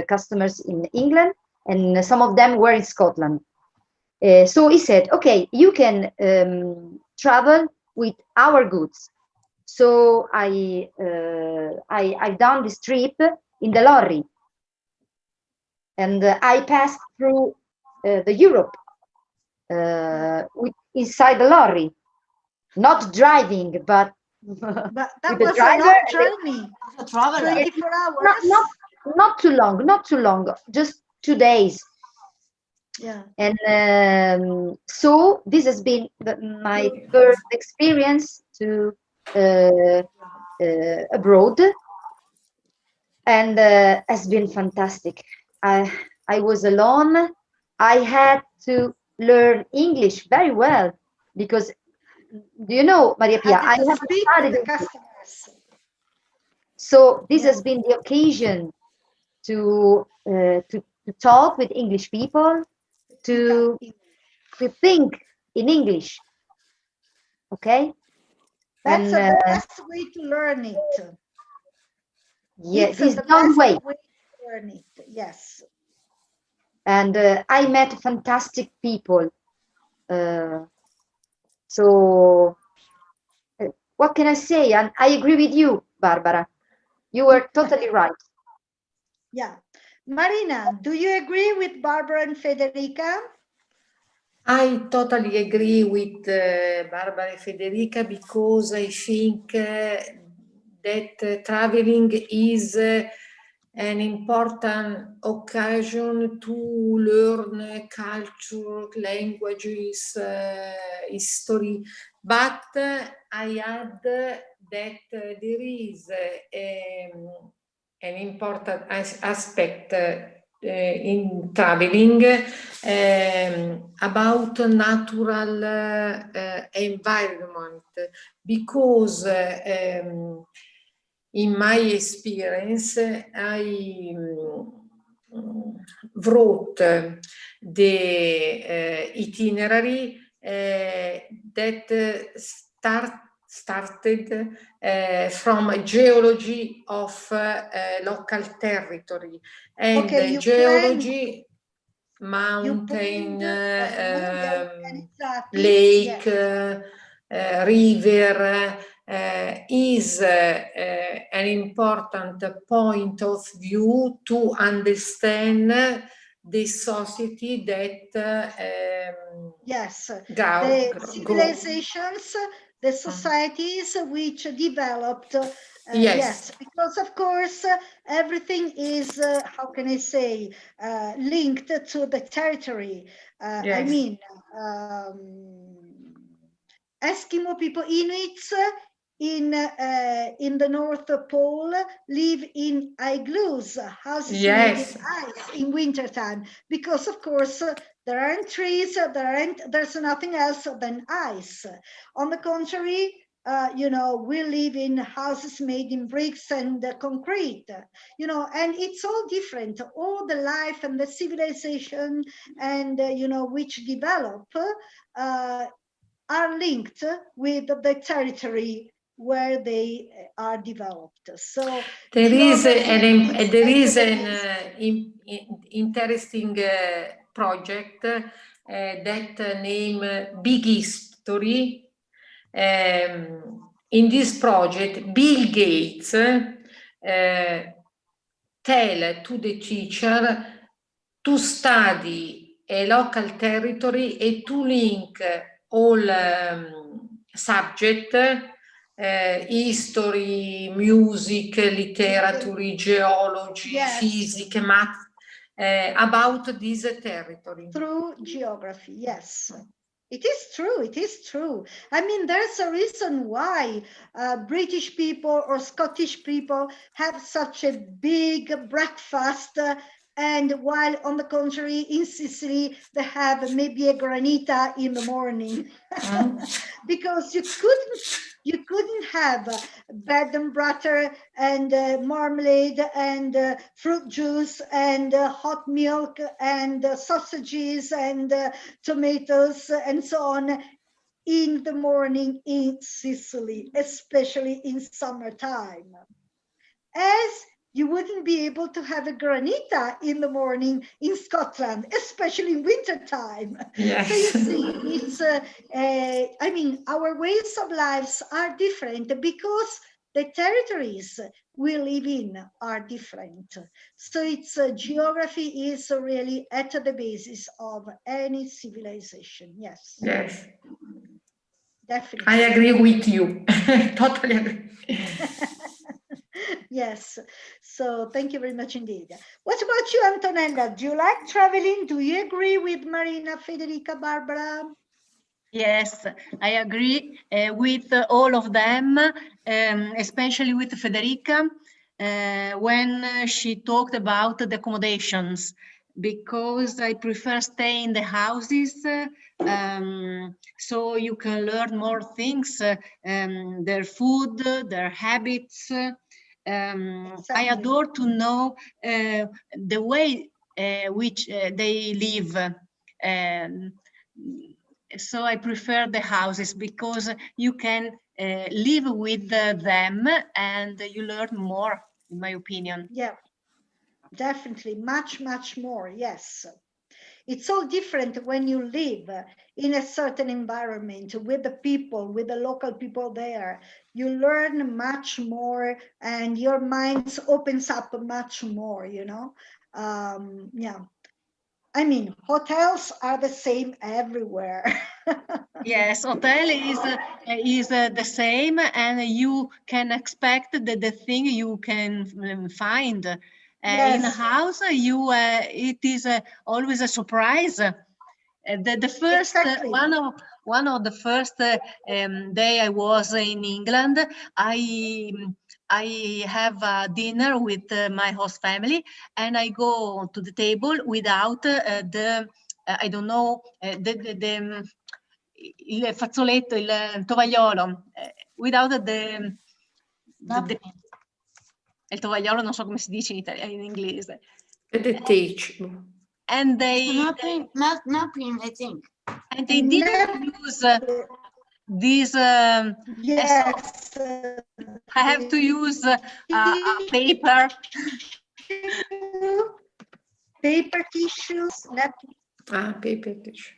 customers in England and some of them were in Scotland. So he said, okay, you can travel with our goods. So I've done this trip in the lorry, and I passed through the Europe inside the lorry, not driving, but that with the was driver. a long journey. 24 hours. Not too long, not too long, just 2 days. Yeah. And so this has been my first experience to abroad, and has been fantastic. I was alone. I had to learn English very well, because, do you know, Maria Pia, I have speak to the customers. So this has been the occasion to talk with English people, to think in English. Okay. That's the best way to learn it. Yes, it's the best way to learn it. Yes. And I met fantastic people. So what can I say? And I agree with you, Barbara. You were totally right. Yeah. Marina, do you agree with Barbara and Federica? I totally agree with Barbara and Federica, because I think that traveling is an important occasion to learn culture, languages, history. But I add that there is an important aspect in traveling about natural environment, because in my experience I wrote the itinerary that started from geology of local territory, and okay, geology, mountain, lake, river is an important point of view to understand the society that yes, the civilizations, the societies which developed. Yes, because of course everything is how can I say linked to the territory. Yes. I mean, Eskimo people, Inuits in the North Pole live in igloos, houses made in ice in wintertime, because of course there aren't trees, there's nothing else than ice. On the contrary, you know, we live in houses made in bricks and concrete, you know, and it's all different. All the life and the civilization and, you know, which develop are linked with the territory where they are developed. So there is an interesting project that name Big History. In this project, Bill Gates tell to the teacher to study a local territory and to link all subject, history, music, literature, geology, physics, math, about this territory. Through geography, yes. It is true. It is true. I mean, there's a reason why British people or Scottish people have such a big breakfast, and while on the contrary, in Sicily, they have maybe a granita in the morning. Because you couldn't have bread and butter and marmalade and fruit juice and hot milk and sausages and tomatoes and so on in the morning in Sicily, especially in summertime. As you wouldn't be able to have a granita in the morning in Scotland, especially in wintertime. Yes. So you see, it's, I mean, our ways of lives are different because the territories we live in are different. So it's geography is really at the basis of any civilization. Yes. Yes. Definitely. I agree with you. Totally agree. Yes, so thank you very much indeed. What about you, Antonella? Do you like traveling? Do you agree with Marina, Federica, Barbara? Yes, I agree with all of them, especially with Federica, when she talked about the accommodations, because I prefer staying in the houses, so you can learn more things, their food, their habits. Exactly. I adore to know the way which they live. So I prefer the houses because you can live with them and you learn more, in my opinion. Yeah, definitely. Much, much more. Yes. It's all different when you live in a certain environment with the people, with the local people there. You learn much more and your mind opens up much more, you know? Yeah. I mean, hotels are the same everywhere. Yes, hotel is the same, and you can expect the thing you can find. Yes. In a house, it is always a surprise. The first Exactly. one of the first day I was in England, I have a dinner with my host family, and I go to the table without the I don't know il fazzoletto, il tovagliolo, without the il tovagliolo, non so come si dice in inglese. The teach. And they napkin, I think. And they didn't use these. Yes. So I have to use a paper. Paper tissues, napkin. Paper tissue.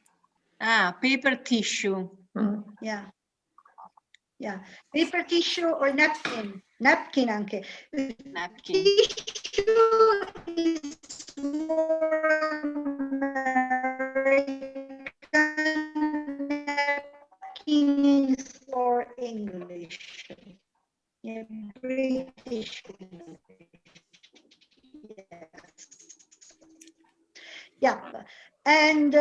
Paper tissue. Yeah. Yeah, paper tissue or napkin. Napkin anche. Napkin. Tissue is more American. Napkin is for English. Yeah, British English. Yes. Yeah, and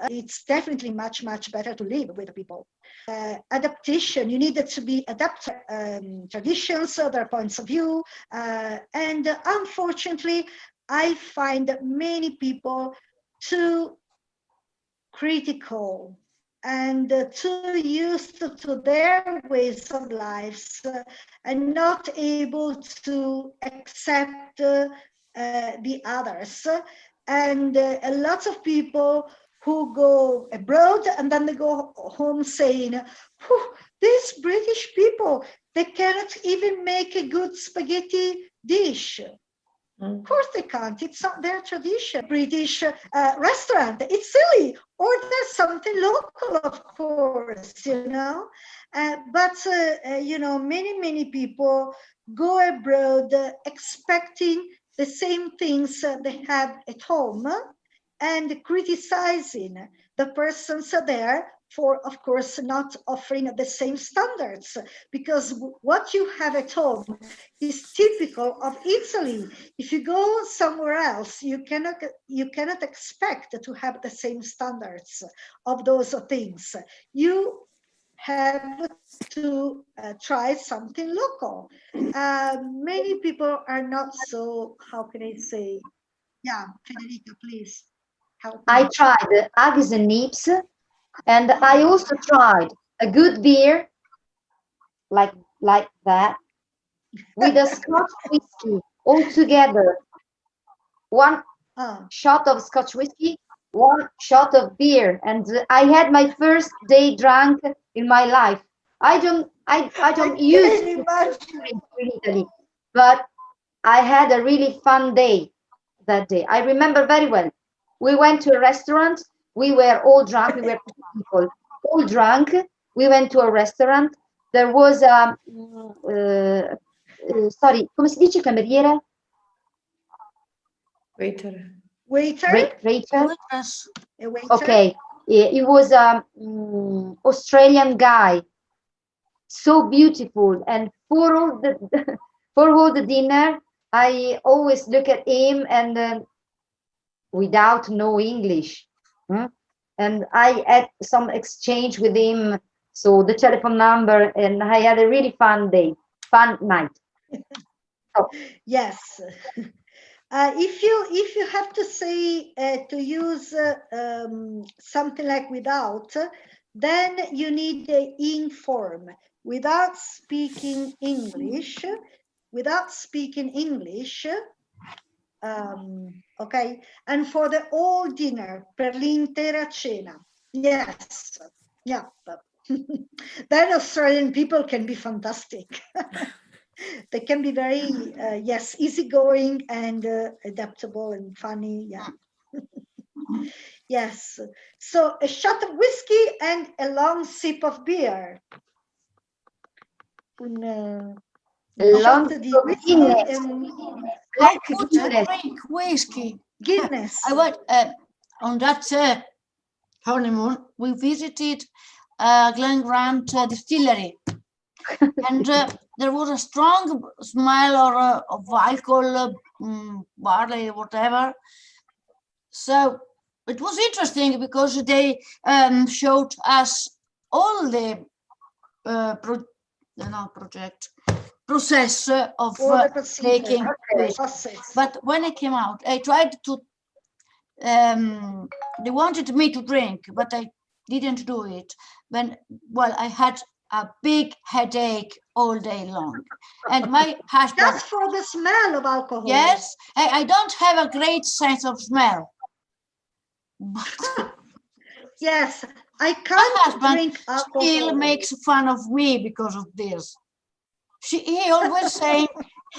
it's definitely much, much better to live with people. Adaptation, you needed to be adapted traditions, their points of view, and unfortunately, I find many people too critical and too used to their ways of lives and not able to accept the others. And a lot of people who go abroad and then they go home saying, these British people, they cannot even make a good spaghetti dish. Of course they can't. It's not their tradition. British restaurant. It's silly. Order something local, of course, you know. But you know, many people go abroad expecting the same things they have at home and criticizing the persons there for, of course, not offering the same standards, because what you have at home is typical of Italy. If you go somewhere else, you cannot expect to have the same standards of those things. You have to try something local. Many people are not so, how can I say? Yeah, Federica, please help me. I tried Aggies and Nips, and I also tried a good beer, like that, with a Scotch whiskey all together. One shot of Scotch whiskey, one shot of beer, and I had my first day drunk in my life. I don't use to drink in Italy, but I had a really fun day that day. I remember very well. We went to a restaurant. We were all drunk. We were people all drunk. We went to a restaurant. There was sorry, come si dice cameriere? Waiter. Waiter? Waiter? A waiter? Okay. It was Australian guy. So beautiful. And for all the for all the dinner, I always look at him and without no English. And I had some exchange with him, so the telephone number, and I had a really fun night. Oh. Yes. If you have to say to use something like without, then you need the in form. Without speaking English, okay, and for the whole dinner, per l'intera cena. Yes, yeah. Then Australian people can be fantastic. They can be very, yes, easygoing and adaptable and funny, yeah. Yes, so a shot of whiskey and a long sip of beer. Un shot di whisky and I could drink whiskey. Guinness. I went on that honeymoon. We visited Glen Grant distillery, and there was a strong smell of alcohol, barley, whatever. So it was interesting because they showed us all the process of making whiskey. But when I came out, I tried to. They wanted me to drink, but I didn't do it. Well, I had a big headache all day long, and my husband. Just for the smell of alcohol. Yes, I don't have a great sense of smell. But yes, I can't drink alcohol. Still makes fun of me because of this. He always saying,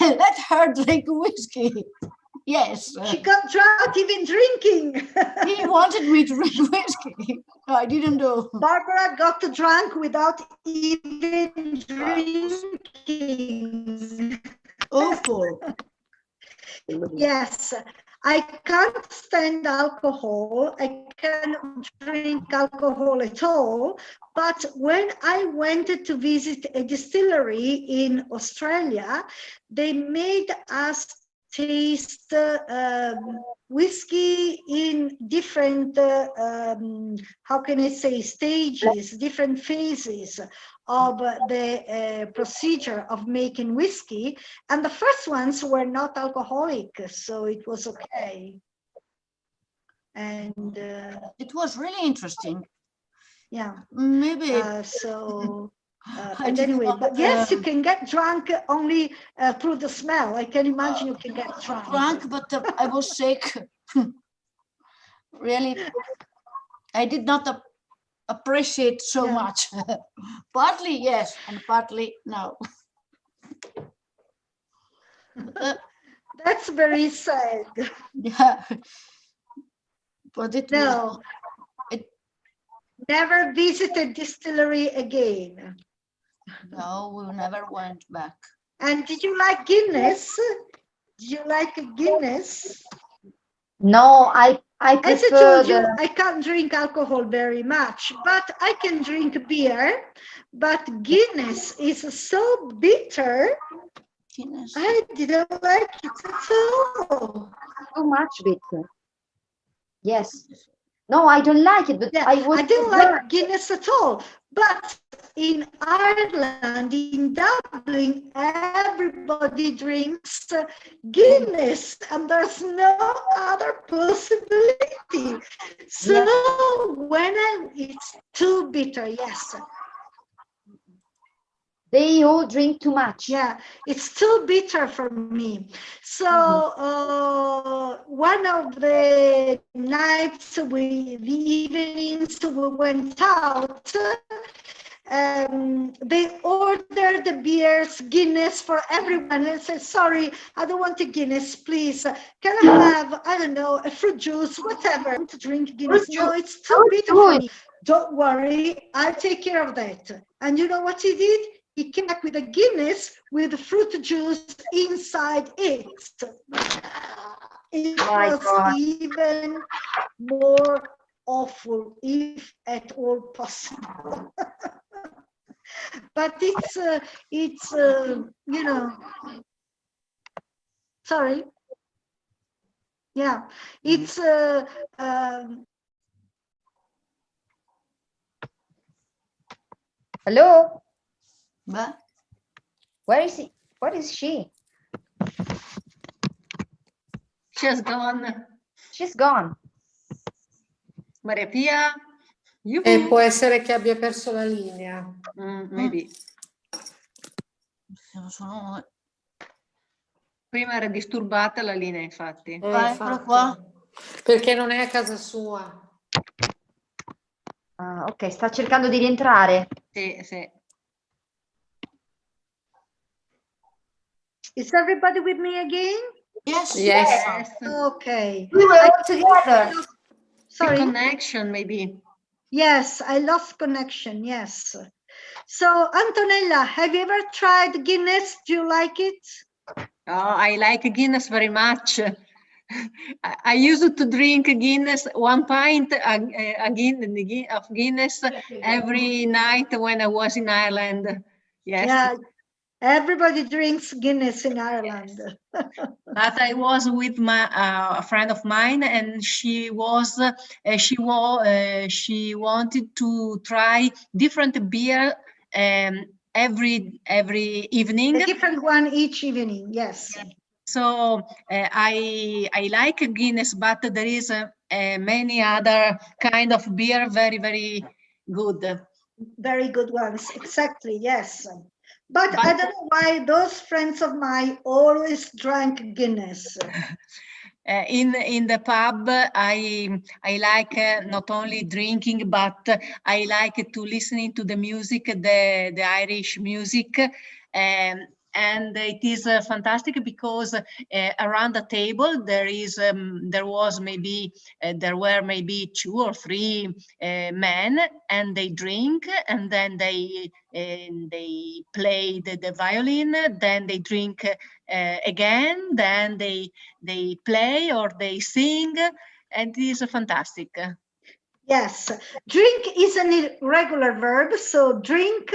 "Let her drink whiskey." Yes. She got drunk even drinking. He wanted me to drink whiskey. I didn't do. Barbara got drunk without even drinking. Awful. Yes, I can't stand alcohol. I can't drink alcohol at all. But when I went to visit a distillery in Australia, they made us taste whiskey in different, how can I say, stages, different phases of the procedure of making whiskey. And the first ones were not alcoholic, so it was okay. And it was really interesting. Yeah. Maybe. But anyway, but yes, you can get drunk only through the smell. I can imagine you can get drunk. But I was sick. Really, I did not appreciate so much. Partly yes, and partly no. That's very sad. Yeah, but it no. Never visited distillery again. No, we never went back. And did you like Guinness? Did you like Guinness? No, I I As I prefer told you, I can't drink alcohol very much, but I can drink beer. But Guinness is so bitter. Guinness. I didn't like it at all. too much bitter. Yes. No, I don't like it, but Yeah, I would I didn't prefer. like Guinness at all. But in Ireland, in Dublin, everybody drinks Guinness, and there's no other possibility. So it's too bitter, yes. They all drink too much. Yeah, it's too bitter for me. So one of the nights, the evenings we went out, they ordered the beers, Guinness for everyone, and said, sorry, I don't want a Guinness, please. Can I have, I don't know, a fruit juice, whatever, to drink Guinness? No, it's too bitter for me. Don't worry, I'll take care of that. And you know what he did? He came back with a Guinness with fruit juice inside it. It was even more awful, if at all possible. But it's you know, sorry. Yeah, it's Hello? But Where is he? What is she? She's gone. She's gone. Maria Pia? E può essere che abbia perso la linea. Maybe. sono... Prima era disturbata la linea, infatti. Eccola qua. Perché non è a casa sua. Ah, ok, sta cercando di rientrare. Sì, sì. Is everybody with me again? Yes. Yes. Okay. We were all together. Sorry. Connection, maybe. Yes, I lost connection. Yes. So, Antonella, have you ever tried Guinness? Do you like it? Oh, I like Guinness very much. I used to drink Guinness, 1 pint of Guinness every night when I was in Ireland. Yes. Yeah, everybody drinks Guinness in Ireland. Yes. But I was with my a friend of mine, and she wanted to try different beer every evening. A different one each evening. Yes. So I like Guinness, but there is many other kind of beer, very, very good. Very good ones. Exactly. Yes. But I don't know why those friends of mine always drank Guinness. In the pub, I like not only drinking, but I like to listening to the music, the Irish music. And it is fantastic because around the table there were maybe 2 or 3 men, and they drink, and then they play the violin, then they drink again, then they play or they sing, and it is fantastic. Yes, drink is an irregular verb, so drink,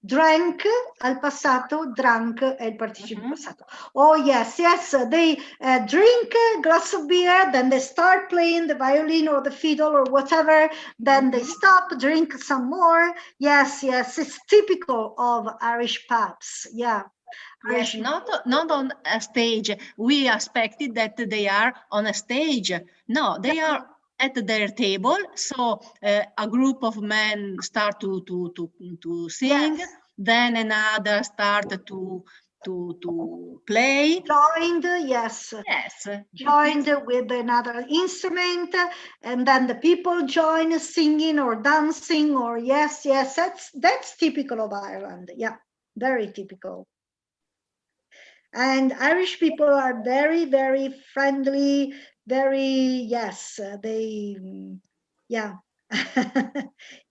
drank al passato, drank è il participio passato. Oh yes, yes, they drink a glass of beer, then they start playing the violin or the fiddle or whatever, then they stop, drink some more. Yes, yes, it's typical of Irish pubs. Yeah. Yes, not on a stage. We expected that they are on a stage. No, they are at their table. So a group of men start to sing, yes. Then another start to play. Joined, yes. Yes. Joined with another instrument, and then the people join singing or dancing, or yes, yes, that's typical of Ireland. Yeah, very typical. And Irish people are very, very friendly, very, yes, they, yeah.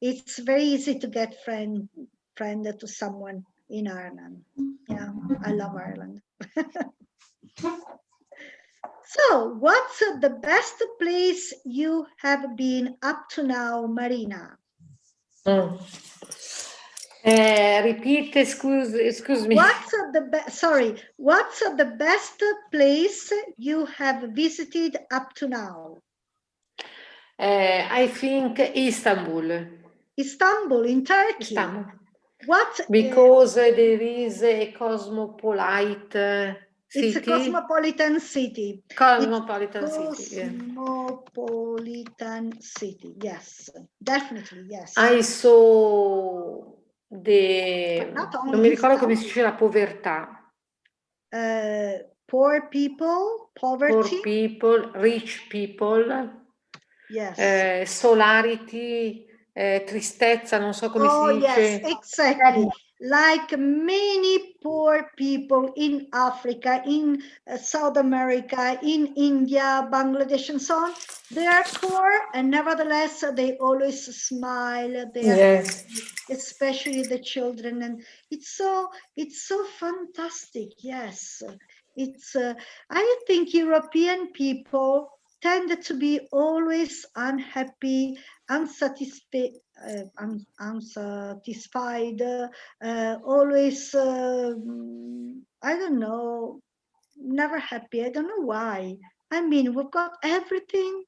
It's very easy to get friend to someone in Ireland. Yeah, I love Ireland. So, what's the best place you have been up to now, Marina? Repeat, excuse me. What's the best place you have visited up to now? I think Istanbul. Istanbul in Turkey. Istanbul. What? Because there is a cosmopolite city. It's a cosmopolitan city. Cosmopolitan city. Yeah. Cosmopolitan city. Yes, definitely. Yes. I saw non mi ricordo come si dice la povertà. Poor people, poverty. Poor people, rich people. Yes. Solarity, tristezza, non so come si dice. Yes, exactly. Like many poor people in Africa, in South America, in India, Bangladesh, and so on, they are poor, and nevertheless they always smile. They are happy, especially the children, and it's so fantastic. Yes, it's. I think European people tend to be always unhappy, unsatisfied, always, I don't know, never happy. I don't know why. I mean, we've got everything,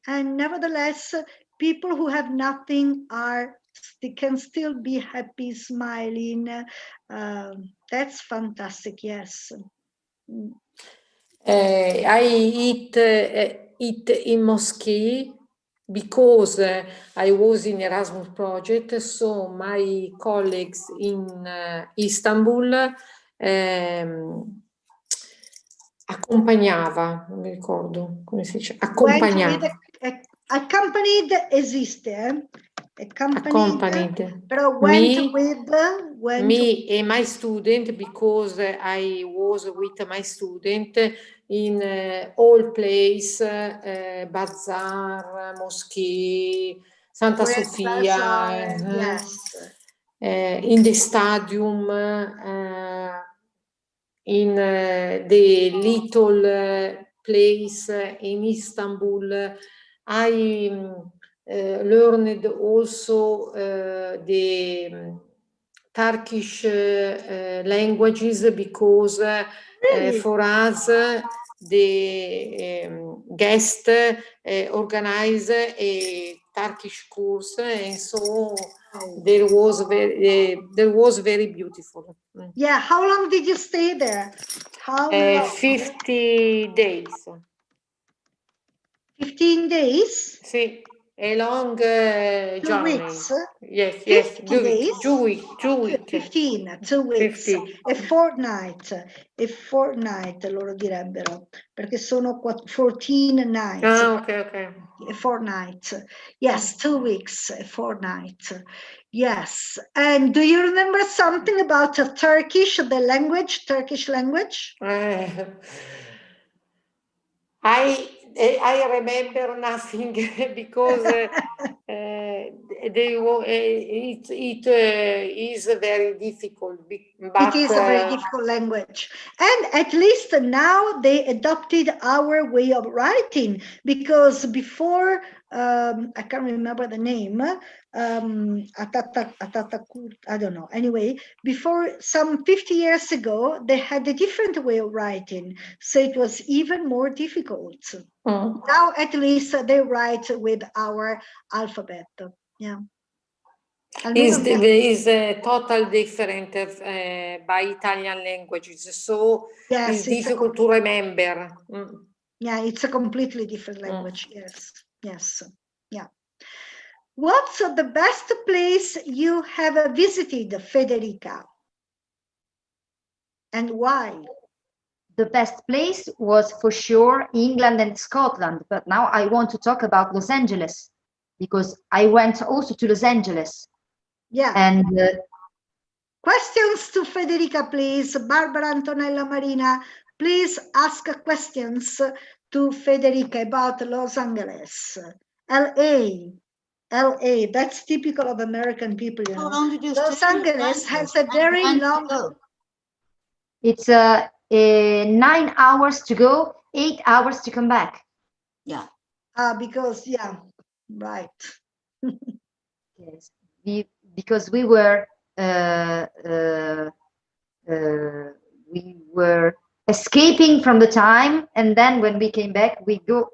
and nevertheless, people who have nothing they can still be happy, smiling. That's fantastic. Yes. I eat in mosque because I was in Erasmus project, so my colleagues in Istanbul accompagnava, non mi ricordo come si dice, accompagnava. Accompanied esiste, accompanied. Però went me and my student, because I was with my student in all place, bazaar, mosque, Santa Sofia, yes. In the stadium, in the little place in Istanbul. I learned also the Turkish languages, because for us the guest organized a Turkish course, and so there was very beautiful. Yeah, how long did you stay there? How long? 50 days. 15 days? Sì, a long journey. 2 weeks? Yes, 50 days? 2 weeks. 15, 2 weeks. 50. A fortnight loro direbbero, perché sono 14 nights. Ah, ok. A fortnight. Yes, 2 weeks, a fortnight. Yes. And do you remember something about Turkish language? I remember nothing because it is very difficult. But, it is a very difficult language. And at least now they adopted our way of writing, because before, I can't remember the name, I don't know. Anyway, before some 50 years ago, they had a different way of writing. So it was even more difficult. Now, at least they write with our alphabet. Yeah. Is totally different by Italian languages, so yes, it's difficult to remember. Yeah, it's a completely different language. Yes. Yeah. What's the best place you have visited, Federica? And why? The best place was for sure England and Scotland, but now I want to talk about Los Angeles, because I went also to Los Angeles. Yeah. And questions to Federica, please. Barbara, Antonella, Marina, please ask questions to Federica about Los Angeles. LA, that's typical of American people. You know? How long did you Los stay in Angeles has a very long. It's 9 hours to go, 8 hours to come back. Yeah. Because, yeah, right. Yes, because we were escaping from the time, and then when we came back, we go.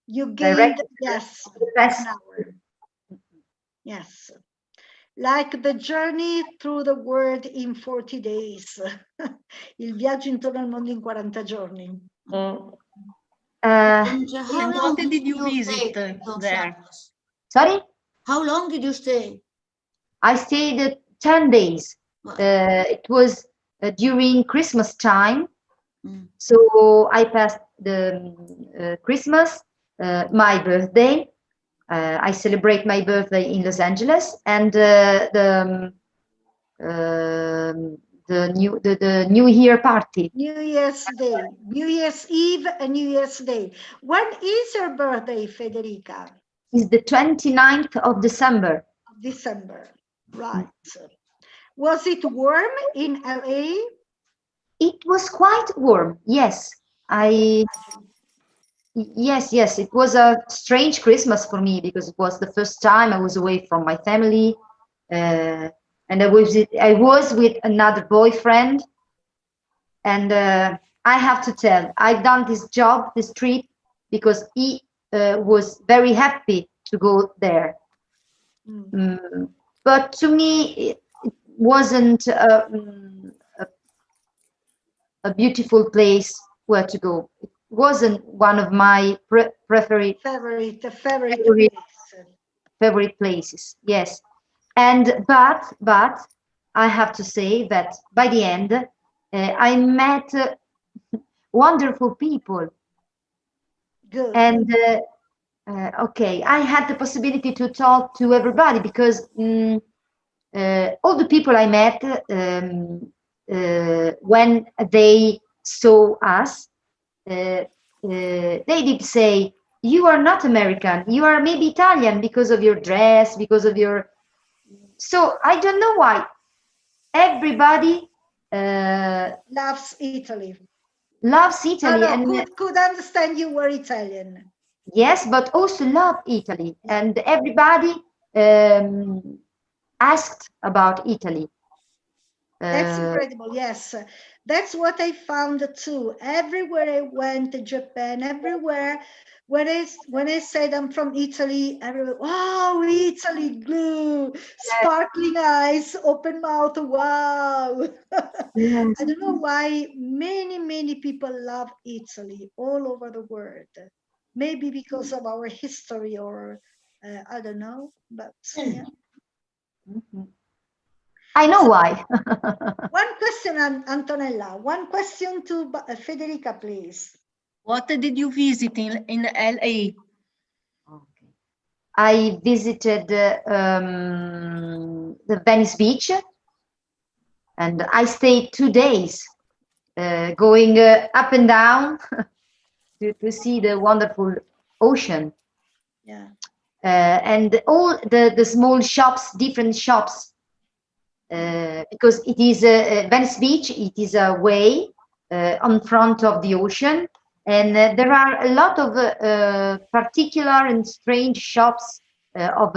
You gained, yes, an hour. Yes. Like the journey through the world in 40 days. Il viaggio intorno al mondo in 40 giorni. And how long did you visit there? Sorry? How long did you stay? I stayed 10 days. It was during Christmas time. So I passed the Christmas, my birthday. I celebrate my birthday in Los Angeles, and the New Year party. New Year's Day, New Year's Eve and New Year's Day. When is your birthday, Federica? It's the 29th of December. December, right. Was it warm in LA? It was quite warm, yes. Yes, it was a strange Christmas for me because it was the first time I was away from my family, and I was with another boyfriend, and I have to tell, I've done this trip, because he was very happy to go there. But to me, it wasn't a beautiful place where to go. It wasn't one of my favorite places. Yes, but I have to say that by the end, I met wonderful people. Good. And okay, I had the possibility to talk to everybody because all the people I met, when they saw us, they did say, "You are not American. You are maybe Italian because of your dress, because of your." So I don't know why. Everybody loves Italy. Loves Italy, and could understand you were Italian. Yes, but also love Italy, and everybody asked about Italy. That's incredible. Yes, that's what I found too. Everywhere I went to Japan, everywhere when I said I'm from Italy, everyone, wow, Italy, glue, sparkling eyes, open mouth, wow. Yes. I don't know why many people love Italy all over the world. Maybe because of our history, or I don't know, but yeah. I know why. One question, Antonella. One question to Federica, please. What did you visit in LA? Okay. I visited the Venice Beach, and I stayed 2 days, going up and down to see the wonderful ocean. Yeah. And all the small shops, different shops, because it is Venice Beach. It is a way on front of the ocean, and there are a lot of particular and strange shops, of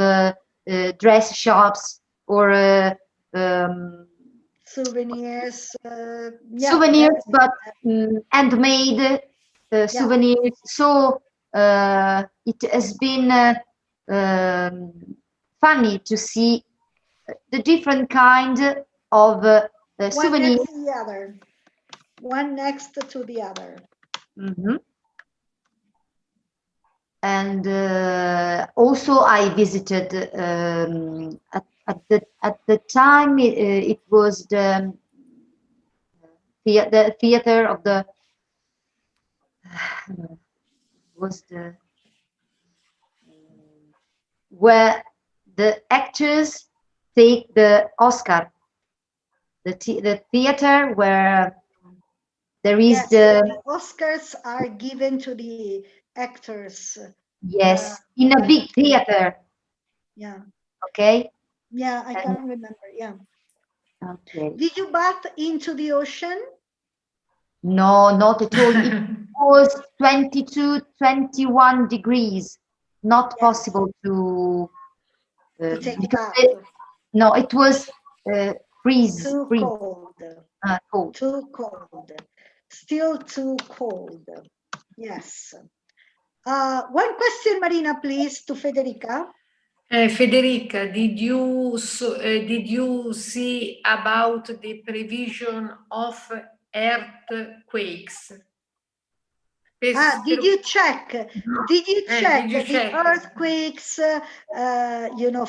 dress shops or souvenirs. Souvenirs, but handmade souvenirs. So it has been funny to see the different kind of souvenirs. One next to the other. One next to the other. And also I visited at the time it was the theater of the where the actors take the Oscar, the theater where there is the Oscars are given to the actors. Yes, in a big theater. Yeah. Okay. Yeah, I can't remember. Yeah. Okay. Did you bath into the ocean? No, not at all. It was 22, 21 degrees. Not possible to take because bath. no, it was freeze. Too cold. Cold. Too cold. Still too cold. Yes. One question, Marina, please, to Federica. Federica, did you see about the prevision of earthquakes? Did you check? Did you check the earthquakes,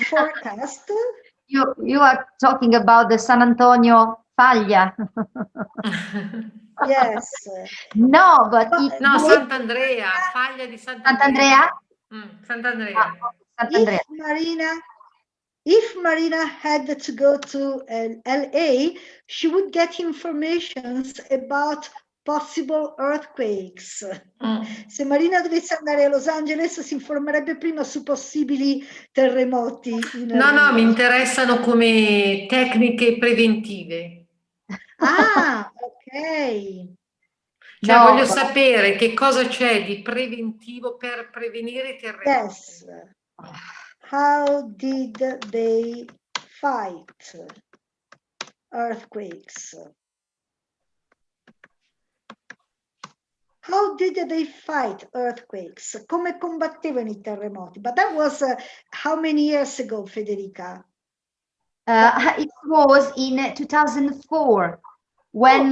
forecast? You are talking about the San Antonio faglia. Yes. No, but no, Sant'Andrea, faglia di Sant'Andrea. Sant'Andrea. Sant'Andrea. If Marina had to go to LA, she would get information about possible earthquakes. Se Marina dovesse andare a Los Angeles, si informerebbe prima su possibili terremoti. No, mi interessano come tecniche preventive. Ah, ok. Cioè, voglio sapere che cosa c'è di preventivo per prevenire i terremoti. Yes. How did they fight earthquakes? How did they fight earthquakes? Come combattevano i terremoti? But that was how many years ago, Federica? It was in 2004 when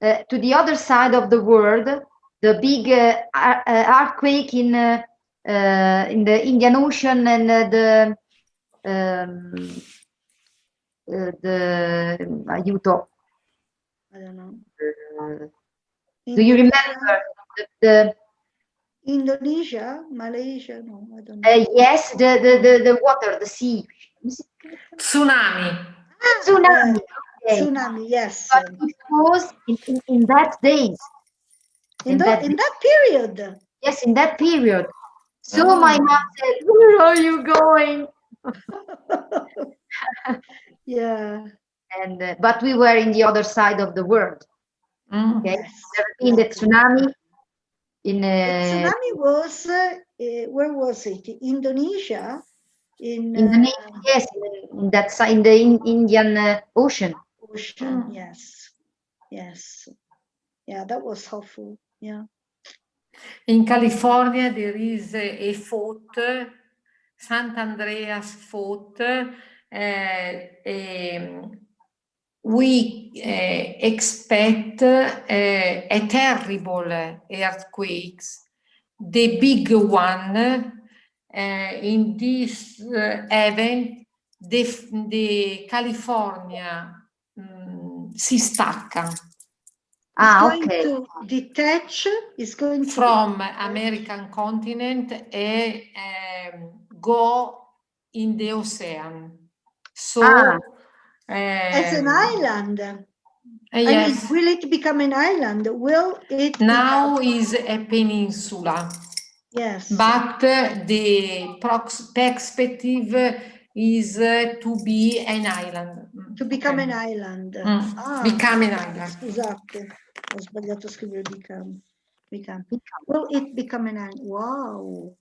there to the other side of the world, the big earthquake in the Indian Ocean and aiuto. I don't know. Do you remember the Indonesia, Malaysia? No, I don't know. yes, the water, the sea. Tsunami. Tsunami. Okay. Tsunami, yes. But it was in that days. In that period. Yes, in that period. So my mom said, "Where are you going?" Yeah. And but we were in the other side of the world. Okay, Yes. in the tsunami. The tsunami was where was it? Indonesia. Indonesia, yes, in that side, in the Indian Ocean. Yes, yes, yeah, that was awful. Yeah. In California, there is a fault, Sant'Andrea's fault. We expect a terrible earthquakes, the big one. In this event, the California si stacca. Okay. To detach, is going from American continent and go in the ocean. So as an island. Yes. I mean, will it become an island? Will it now is a peninsula? Yes. But the perspective is to be an island. To become an island. Become an island. Scusate, ho sbagliato a scrivere become. Will it become an island? Wow.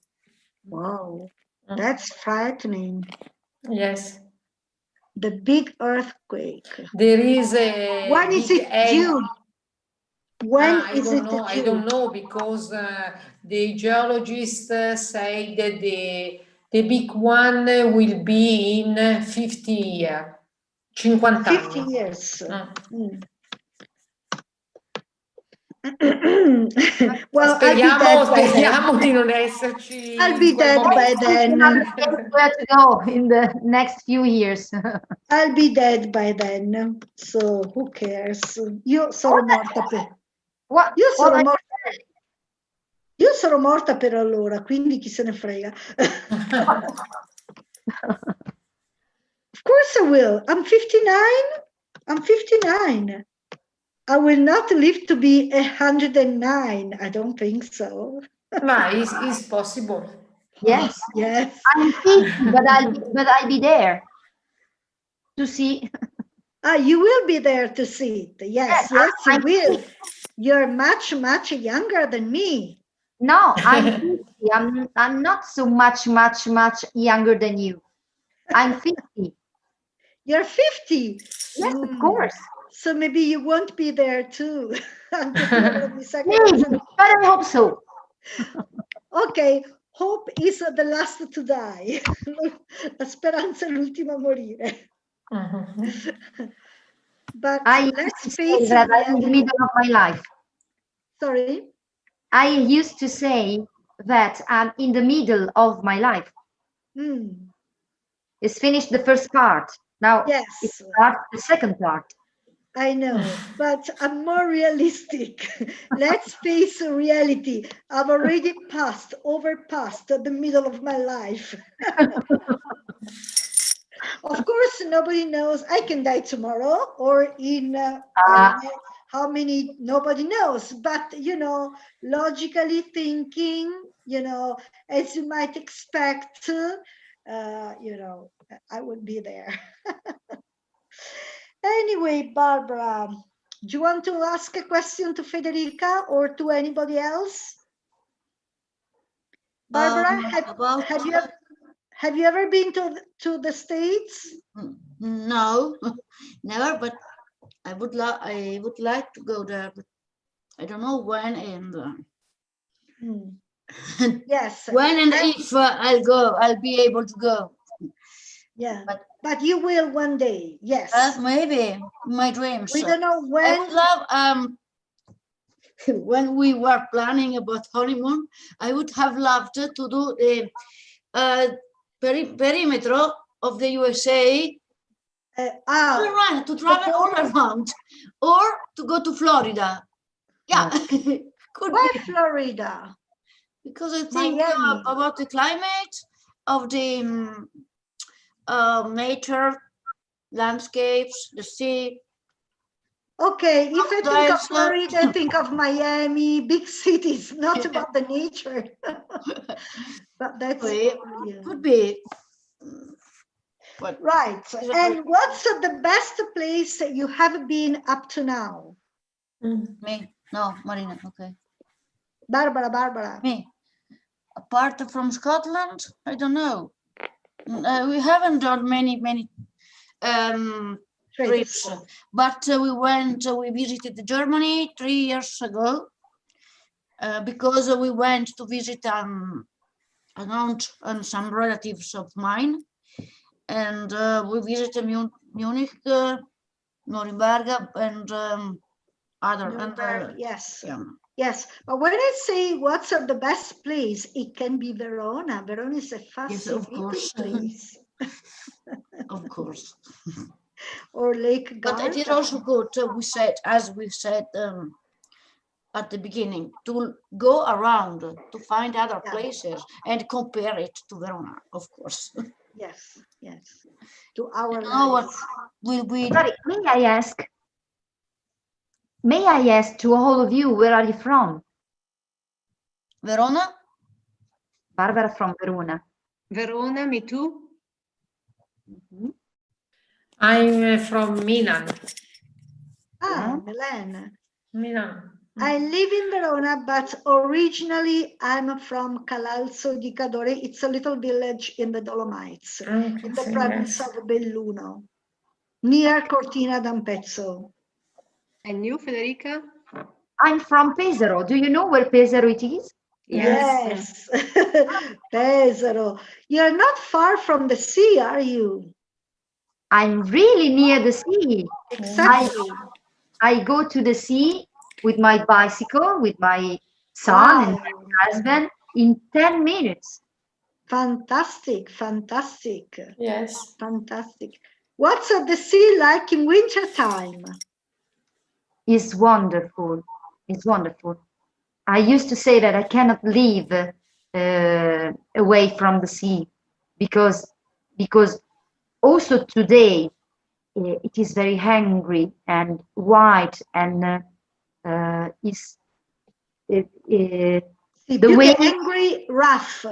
Wow. That's frightening. Yes. The big earthquake. There is a. When is it due? When is it due? I don't know, because the geologists say that the big one will be in 50 years. 50 years. Well, speriamo di non esserci. I'll be dead by then. Where to go in the next few years? I'll be dead by then. So who cares? Io sono morta per. Io sono morta per allora, quindi chi se ne frega. Of course I will. I'm 59. I will not live to be 109. I don't think so. Ma is possible. Yes. Yes. I'm 50, but I'll be there to see. You will be there to see it. Yes, yes, you will. You're much younger than me. No, I'm 50. I'm not so much younger than you. I'm 50. You're 50. Yes, of course. So maybe you won't be there too. Maybe, but I hope so. Ok, hope is the last to die. La speranza è l'ultima a morire. But let's face it. I'm in the middle of my life. Sorry? I used to say that I'm in the middle of my life. It's finished the first part. Now it starts the second part. I know, but I'm more realistic. Let's face reality. I've already overpassed the middle of my life. Of course, nobody knows. I can die tomorrow or in how many, nobody knows. But, you know, logically thinking, you know, as you might expect, you know, I would be there. Anyway, Barbara, do you want to ask a question to Federica or to anybody else? Barbara, have you ever been to the States? No, never. But I would like to go there, but I don't know when and. Yes. When and if I'll go, I'll be able to go. Yeah, but you will one day. Yes. Maybe my dreams. We don't know when. I would love when we were planning about honeymoon, I would have loved to do the perimeter of the USA. To travel all around, or to go to Florida. Yeah, Why Florida? Because I think about the climate of the nature, landscapes, the sea. Okay, if I think of Florida, I think of Miami, big cities, not about the nature. But that's could be. Right. And what's the best place you have been up to now? Me? No, Marina. Okay. Barbara. Me. Apart from Scotland, I don't know. We haven't done many trips, but we visited Germany 3 years ago because we went to visit an aunt and some relatives of mine, and we visited Munich, Nuremberg, and other. Yes. Yeah. Yes, but when I say what's the best place, it can be Verona. Verona is a fascinating place. Of course. Or Lake Garda. But it is also good, as we said at the beginning, to go around, to find other places and compare it to Verona, of course. Yes. To our lives. Sorry, may I ask to all of you, where are you from? Verona? Barbara from Verona. Verona, me too. I'm from Milan. Milan. Milan. I live in Verona, but originally I'm from Calalzo di Cadore. It's a little village in the Dolomites, in the province of Belluno, near Cortina d'Ampezzo. And you, Federica? I'm from Pesaro. Do you know where Pesaro it is? Yes. Pesaro. You're not far from the sea, are you? I'm really near the sea. Exactly. I go to the sea with my bicycle, with my son and my husband in 10 minutes. Fantastic. Yes. Fantastic. What's the sea like in winter time? It's wonderful. It's wonderful. I used to say that I cannot live away from the sea because also today it is very hungry and white and the way angry, rough.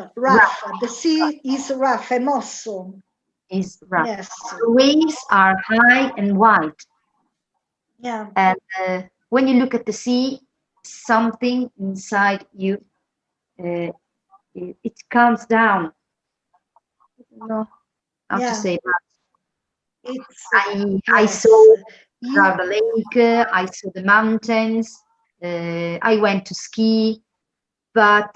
The sea is rough, è mosso. is rough. Yes. The waves are high and wide. Yeah. And when you look at the sea, something inside you, it calms down. I don't know how to say that. I saw the lake, I saw the mountains, I went to ski, but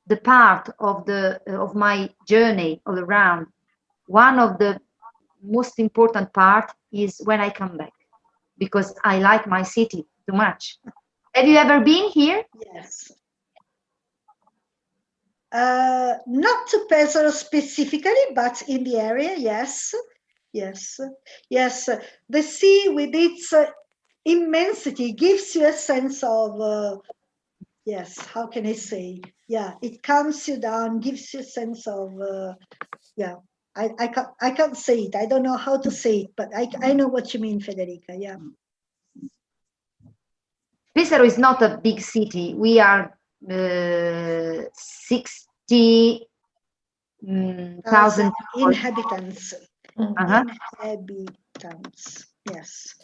the part of my journey all around, one of the most important part is when I come back, because I like my city too much. Have you ever been here? Yes. Not to Pesaro specifically, but in the area, yes. Yes. Yes. The sea with its immensity gives you a sense of, yes, how can I say? Yeah, it calms you down, gives you a sense of, yeah. I can't say it. I don't know how to say it, but I know what you mean, Federica. Yeah. Pesaro is not a big city. We are 60,000 inhabitants. Inhabitants. Yes.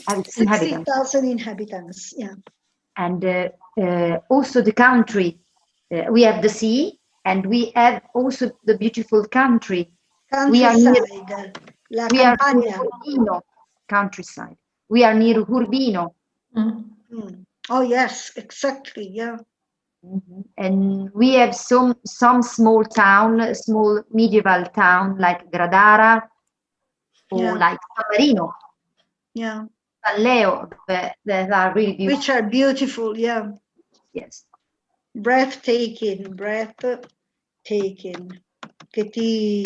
60,000 inhabitants. Yeah. And also the country. We have the sea, and we have also the beautiful country. We are near Urbino, countryside. We are near Urbino. Oh yes, exactly. Yeah. And we have some small town, small medieval town like Gradara or like San Marino. Yeah. San Leo, that are really beautiful. Which are beautiful, yeah. Yes. Breathtaking. Che ti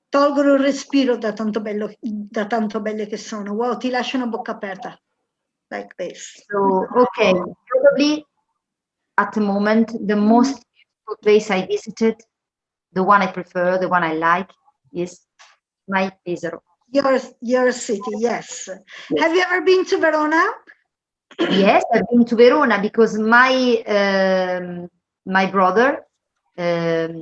tolgono il respiro da tanto belle che sono. Wow, ti lasciano a bocca aperta. Like this. So, okay, probably at the moment, the most beautiful place I visited, the one I prefer, the one I like, is my Pesaro. Your city, yes. Have you ever been to Verona? Yes, I've been to Verona because my brother have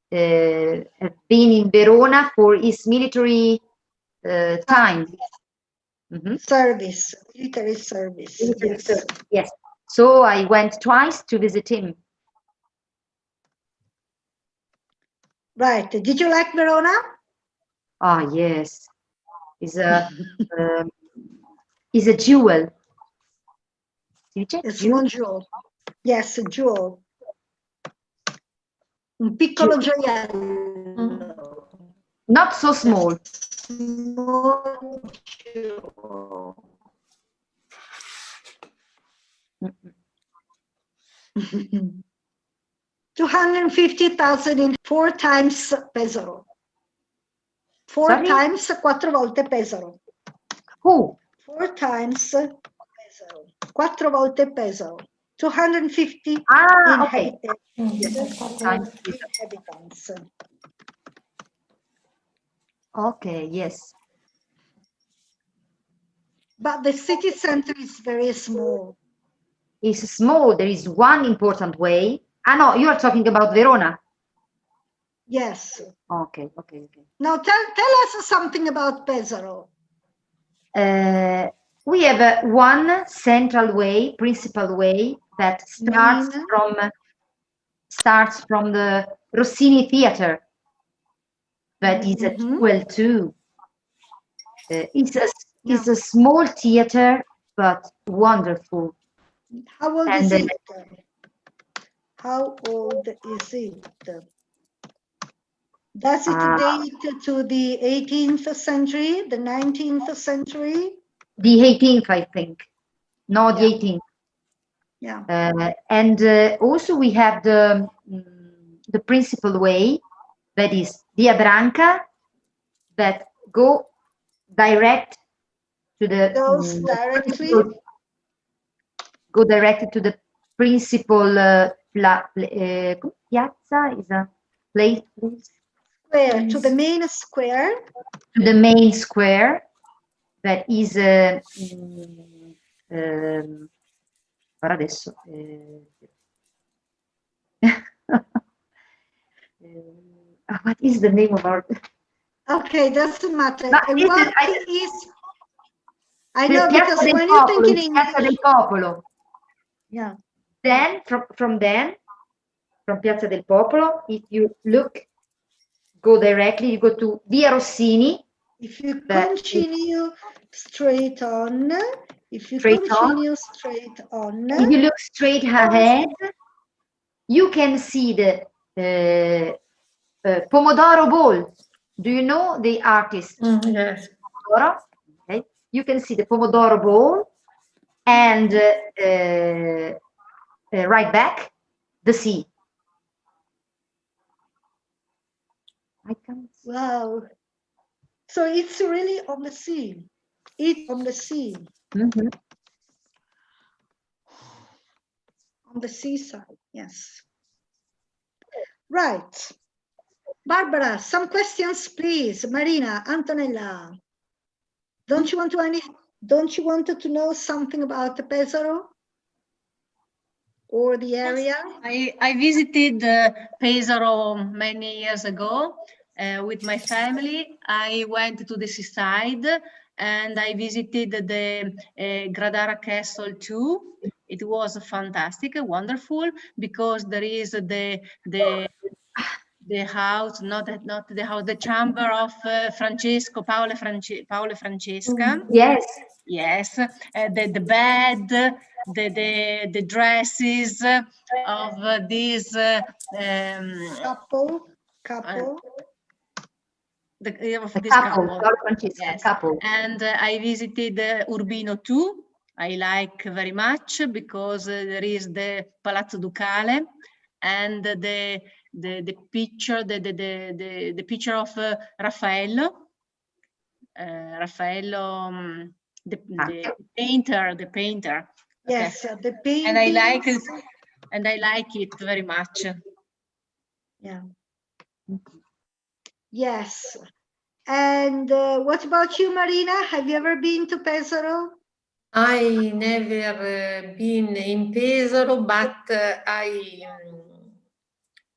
been in Verona for his military time. Service, military service. Yes. So I went twice to visit him. Right. Did you like Verona? Ah, yes. It's a jewel. A small jewel. Yes, a jewel. Un piccolo gioiello. Not so small. Small jewel. 250,000 in 4 times Pesaro. 4 times, 4 volte Pesaro. Who? 4 times Pesaro. 4 volte Pesaro. 250 inhabitants. Okay, yes. But the city center is very small. It's small. There is one important way. Ah, no, you are talking about Verona. Yes. Okay. Now tell us something about Pesaro. We have one central way, principal way that starts from the Rossini Theater. That is a jewel too. It's a small theater, but wonderful. How old is it? How old is it? Does it date to the 18th century, the 19th century? The 18th, I think. No, the 18th. Yeah. And also we have the principal way, that is Via Branca, that go direct to the go directly to the principal piazza is a place. Square, to the main square. To the main square, that is per adesso what is the name of our Okay, doesn't matter. But And listen, what is... I know, Piazza because del when you Popolo, think in Piazza del English... Popolo. Yeah. Then, from Piazza del Popolo, if you go directly, you go to Via Rossini. If you continue straight on, if you Straight continue straight on, if you look straight ahead, you can see the Pomodoro Ball. Do you know the artist? Yes. Pomodoro? Okay. You can see the Pomodoro Ball, and right back, the sea. wow. So it's really on the sea. It's on the sea. Mm-hmm. On the seaside, yes. Right. Barbara, some questions, please. Marina, Antonella. Don't you want to know something about Pesaro? Or the area? Yes, I visited Pesaro many years ago with my family. I went to the seaside and I visited the Gradara Castle too. It was fantastic, wonderful, because there is the house, not the house, the chamber of Paolo Francesca. Yes. Yes, the bed, the dresses of this couple. Paolo Francesca, yes. couple. And I visited Urbino too. I like very much because there is the Palazzo Ducale and the picture, the picture of Raffaello. Raffaello, the painter. Yes, okay. the painting. And I like it very much. Yeah. Yes. And what about you, Marina? Have you ever been to Pesaro? I never been in Pesaro, but I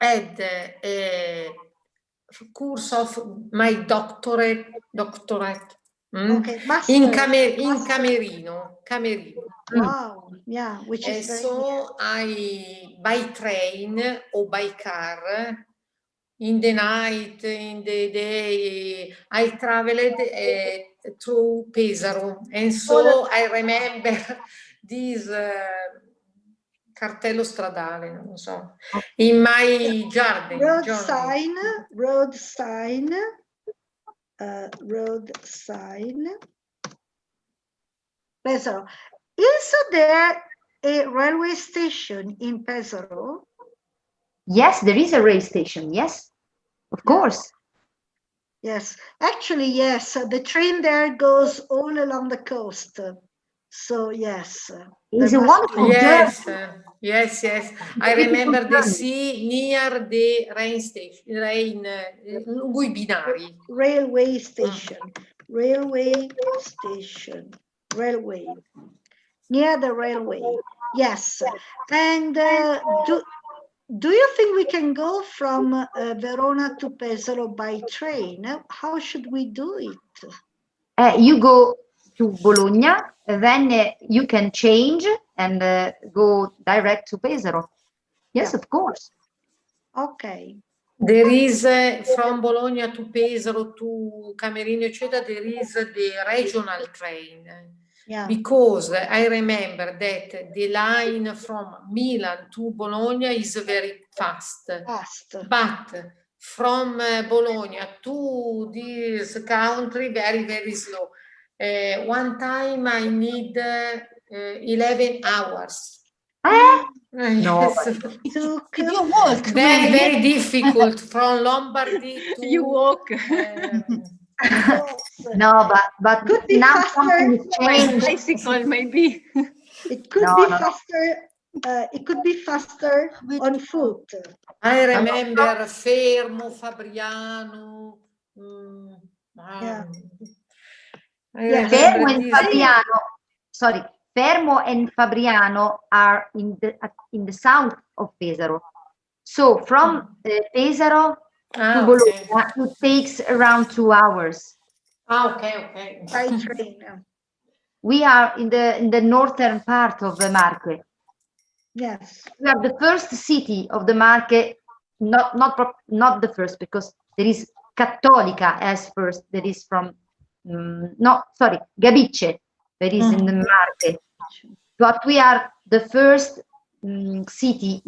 had a course of my doctorate Okay, in Camerino. Wow, yeah, which is very so I by train or by car in the night, in the day, I traveled through Pesaro, and so I remember this cartello stradale, non so, in my garden. Road sign. Pesaro. Is there a railway station in Pesaro? Yes, there is a rail station. Yes, of course. Yes, actually, yes. The train there goes all along the coast. So yes, it's a wonderful yes. I remember the sea near the railway station. Railway near the railway. Yes, and do you think we can go from Verona to Pesaro by train? How should we do it? You go to Bologna, then you can change and go direct to Pesaro. Yes, of course. Okay. There is from Bologna to Pesaro to Camerino, etc. There is the regional train. Yeah. Because I remember that the line from Milan to Bologna is very fast. But from Bologna to this country, very, very slow. One time I need 11 hours. No. Did you walk? Very, very difficult from Lombardy to... You walk. No, but could be now faster. something is changed. Bicycle, maybe. It could be faster. It could be faster on foot. I remember Fermo, Fabriano. Fermo and Fabriano. Sorry, Fermo and Fabriano are in the south of Pesaro. So from Pesaro, to Bologna, it takes around 2 hours. Okay. By train. We are in the northern part of the Marche. Yes. We are the first city of the Marche, not the first, because there is Cattolica as first. That is from Gabice. That is in the Marche. But we are the first big city.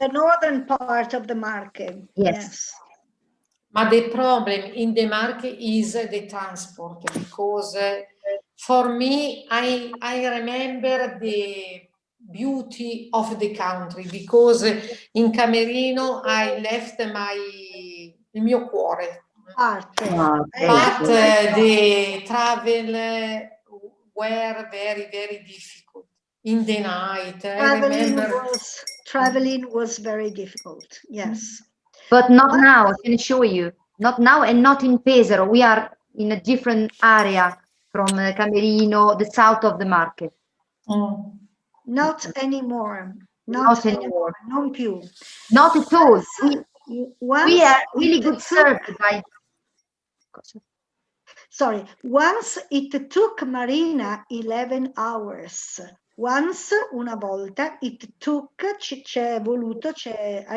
The northern part of the Marche. Yes. But the problem in the Marche is the transport, because for me, I remember the beauty of the country, because in Camerino I left il mio cuore. But the travel were very, very difficult. In the night, traveling was very difficult. Yes. But not now, I can show you. Not now, and not in Pesaro. We are in a different area from Camerino, the south of the market. Not anymore. Not anymore. Non più. Not at all. We are really good served by... Sorry. Once it took Marina 11 hours. Once, una volta, it took, ha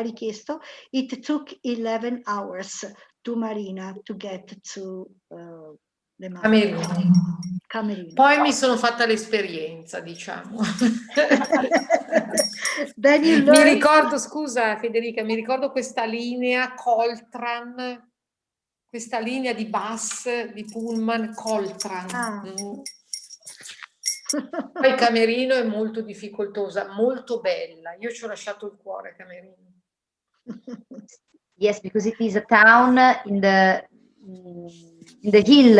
richiesto, it took 11 hours to Marina to get to the Camerino. Poi mi sono fatta l'esperienza, diciamo. Mi ricordo, scusa Federica, mi ricordo questa linea Coltran, questa linea di bus di Pullman Coltran. Poi Camerino è molto difficoltosa, molto bella. Io ci ho lasciato il cuore a Camerino. Yes, because it is a town in the hill.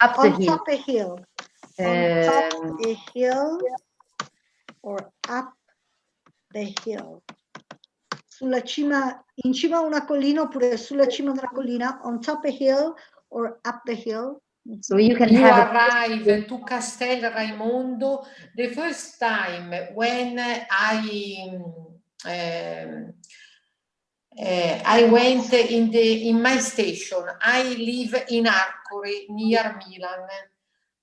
Up the hill. Top a hill. On top a hill or up the hill. Sulla cima, in cima a una collina oppure sulla cima della collina, on top a hill or up the hill. So you can arrive to Castel Raimondo. The first time when I went in my station, I live in Arcore near Milan.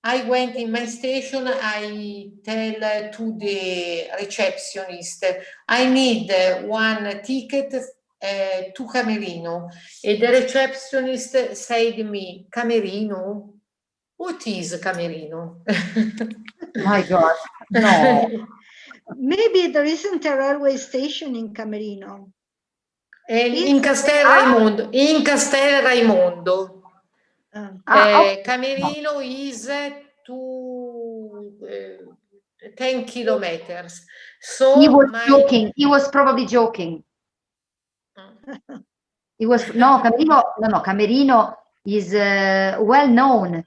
I went in my station, I tell to the receptionist, I need one ticket to Camerino. And the receptionist said to me, Camerino? What is Camerino? My God, no. Maybe there isn't a railway station in Camerino. In Castel Raimondo. In Castel Raimondo. Camerino is 10 kilometers. So he was joking. He was probably joking. He was Camerino is well known.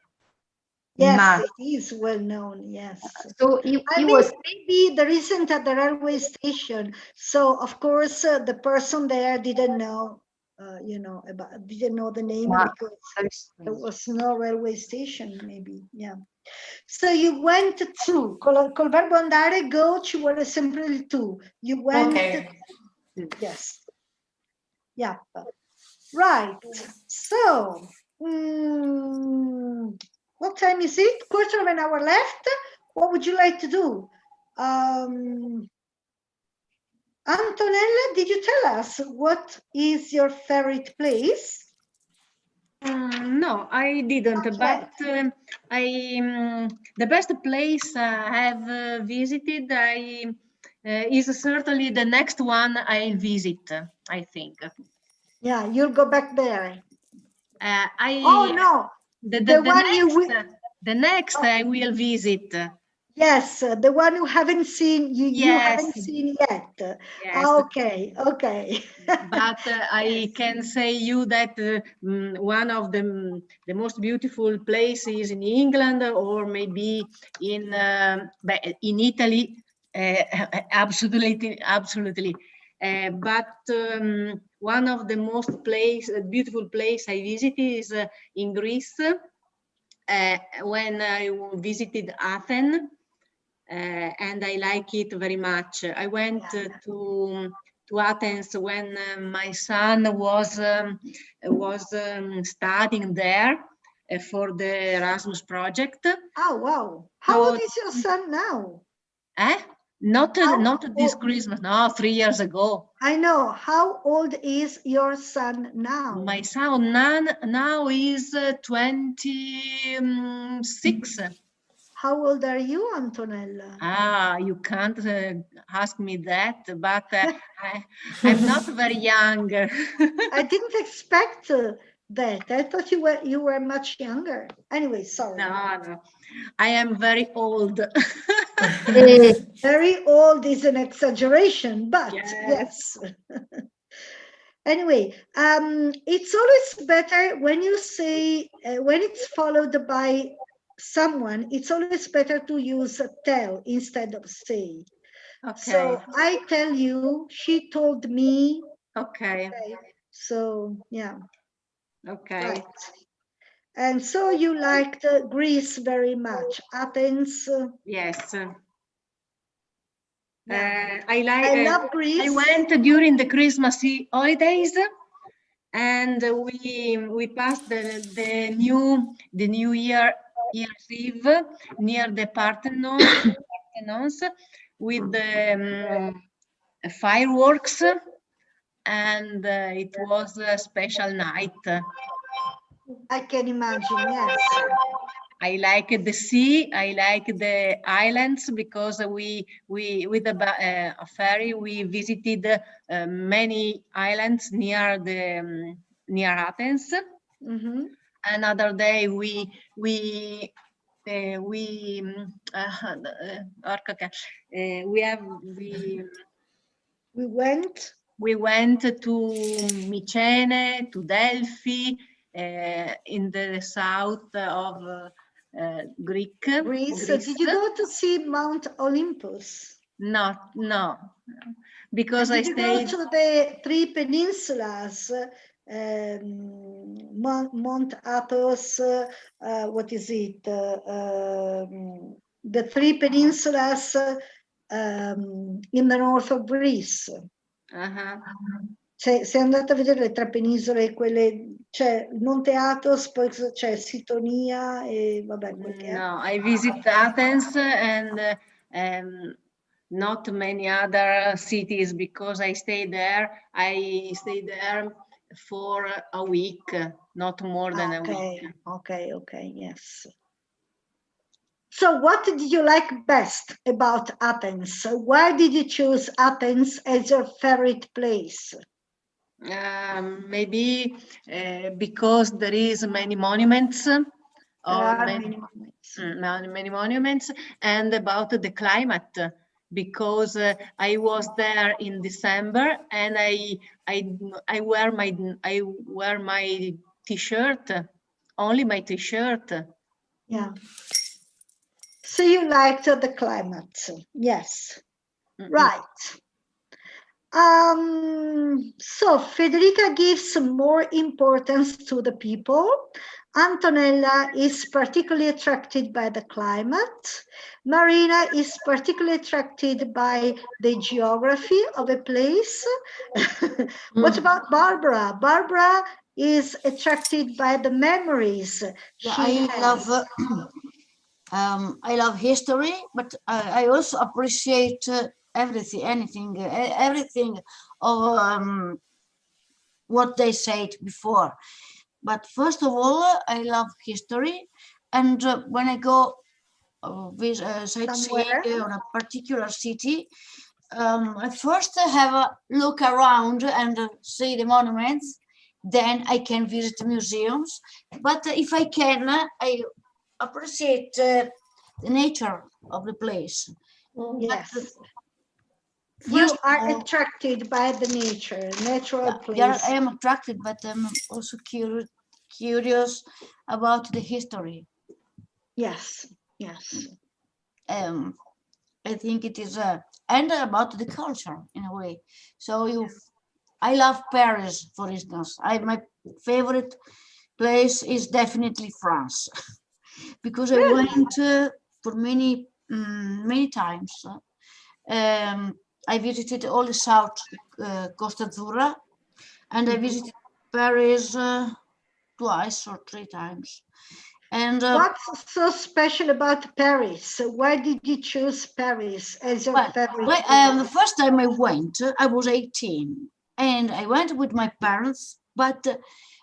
Yes, it is well known. Yes. So maybe there isn't at the railway station. So of course the person there didn't know, didn't know the name because there was no railway station. Maybe, yeah. So you went to col verbo andare, go, ci vuole sempre il tu. You went. Yes. Yeah. Right. So. What time is it? Quarter of an hour left. What would you like to do? Antonella, did you tell us what is your favorite place? No, I didn't. But the best place I have visited is certainly the next one I'll visit, I think. Yeah, you'll go back there. Oh no. The next I will visit. Yes, the one you haven't seen, you haven't seen yet. Yes. Okay. But I can say you that one of the most beautiful places in England, or maybe in Italy, absolutely. But one of the most beautiful place I visited is in Greece. When I visited Athens, and I like it very much. I went to to Athens when my son was studying there for the Erasmus project. Oh, wow. How old is your son now? Not this Christmas, no, 3 years ago. I know. How old is your son now? My son now is 26. How old are you, Antonella? You can't ask me that, but I'm not very young. I didn't expect that. I thought you were much younger. Anyway, sorry. No. I am very old. Very old is an exaggeration, but yes. Anyway, it's always better when you say, when it's followed by someone, it's always better to use tell instead of say. Okay. So I tell you, she told me. Okay. So yeah. Okay. Right. And so you liked Greece very much, Athens. Yes. Yeah. I love Greece. I went during the Christmas holidays, and we passed the New Year's Eve near the Parthenons with the fireworks, and it was a special night. I can imagine, yes. I like the sea. I like the islands because we with a ferry we visited many islands near near Athens. Mm-hmm. Another day we went to Mycene, to Delphi, in the south of Greece. Did you go to see Mount Olympus? No, because I stayed. Did you go to the three peninsulas, Mount Athos, what is it? The three peninsulas in the north of Greece. Sei andata a vedere le tre penisole, quelle, c'è il Monte Athos, poi c'è Sitonia e vabbè quel che è. No, I visit Athens and not many other cities because I stayed there. I stayed there for a week, not more than a week. Okay, yes. So what did you like best about Athens? Why did you choose Athens as your favorite place? Maybe because there is many monuments. Many monuments, and about the climate, because I was there in December and I wear my t-shirt, only my t-shirt. Yeah. So you liked the climate, yes. Right. So Federica gives more importance to the people. Antonella is particularly attracted by the climate. Marina is particularly attracted by the geography of a place. What about Barbara? Barbara is attracted by the memories. I love history, but I also appreciate everything of what they said before. But first of all, I love history, and when I go sightseeing on a particular city, I first have a look around and see the monuments. Then I can visit museums. But if I can, I appreciate the nature of the place. Yes. You are attracted by the natural place. Yeah, I am attracted, but I'm also curious about the history. Yes. I think it is, and about the culture in a way. So I love Paris, for instance. My favorite place is definitely France, because I went for many times. I visited all the South Costa Azzurra, and I visited Paris twice or 3 times. And what's so special about Paris? Why did you choose Paris as your favorite? The first time I went, I was 18, and I went with my parents, but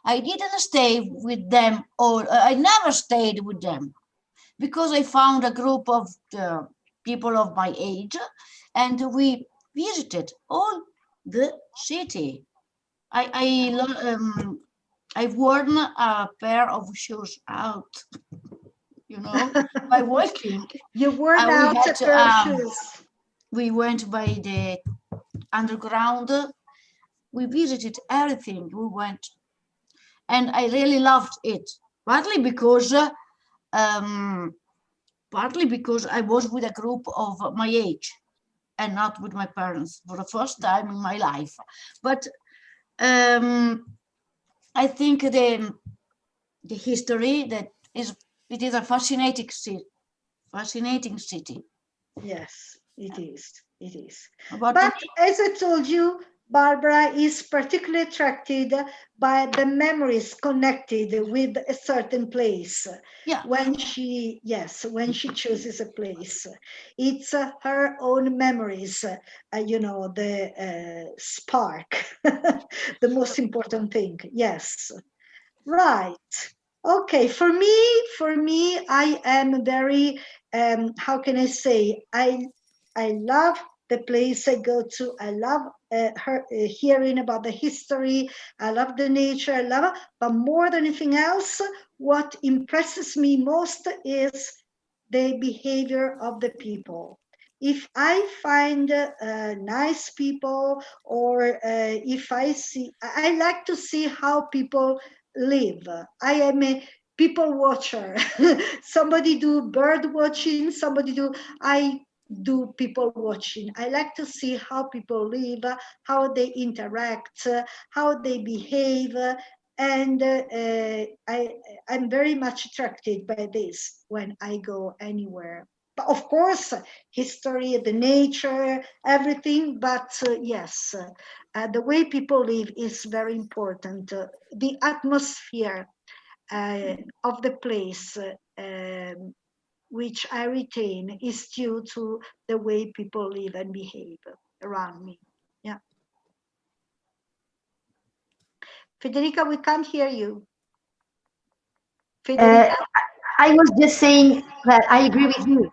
I didn't stay with them, or I never stayed with them, because I found a group of people of my age, and we visited all the city. I've worn a pair of shoes out, you know, by walking. You wore out a pair of shoes. We went by the underground. We visited everything. We went, and I really loved it. Partly because I was with a group of my age, and not with my parents for the first time in my life. But I think the history it is a fascinating city. Yes, it is. It is. But as I told you, Barbara is particularly attracted by the memories connected with a certain place. Yeah. When she chooses a place, it's her own memories, the spark, the most important thing. Yes. Right. Okay. For me, I am very, how can I say, I love the place I go to. I love hearing about the history. I love the nature. I love, but more than anything else, what impresses me most is the behavior of the people. If I find nice people, or if I like to see how people live. I am a people watcher. Somebody do bird watching, I do people watching. I like to see how people live, how they interact, how they behave, and I'm very much attracted by this when I go anywhere. But of course, history, the nature, everything, but yes, the way people live is very important. The atmosphere of the place, which I retain, is due to the way people live and behave around me. Yeah. Federica, we can't hear you. Federica? I was just saying that I agree with you.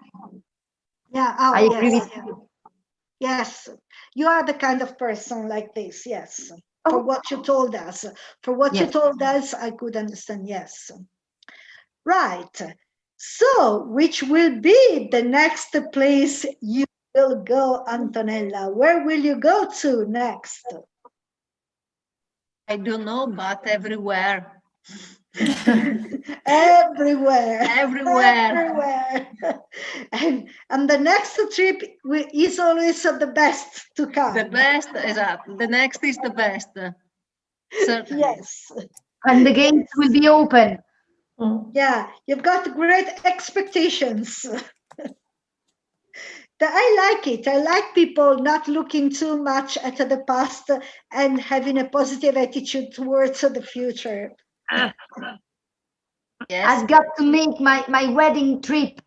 Yeah, I agree with you. Yes, you are the kind of person like this, yes. For what you told us. For what you told us, I could understand, yes. Right. So, which will be the next place you will go, Antonella? Where will you go to next? I don't know, but everywhere. Everywhere. And the next trip is always the best to come. The best, exactly. The next is the best. Certainly. Yes. And the gates will be open. Yeah, you've got great expectations. I like it. I like people not looking too much at the past and having a positive attitude towards the future. Yes. I've got to make my wedding trip.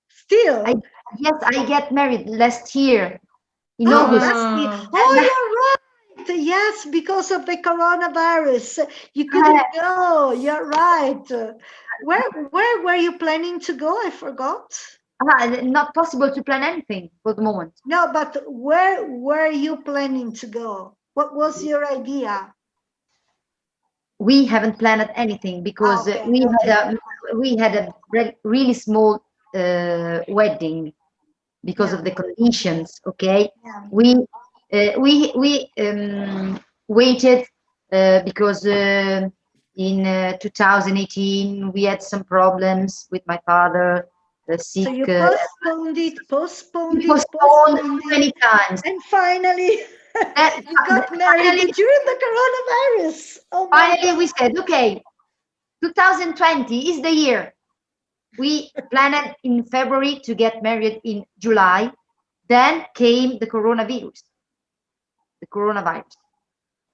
Still? Yes, I get married last year in August. Oh, you're right. Yes, because of the coronavirus, you couldn't go. You're right. Where were you planning to go? I forgot. Not possible to plan anything for the moment. No, but where were you planning to go? What was your idea? We haven't planned anything because we had a really small wedding because of the conditions. Okay, we waited because in 2018 we had some problems with my father. Sick. So you postponed it many times, and finally you got married during the coronavirus. Oh finally, we said, okay, 2020 is the year. We planned in February to get married in July, Then came the coronavirus.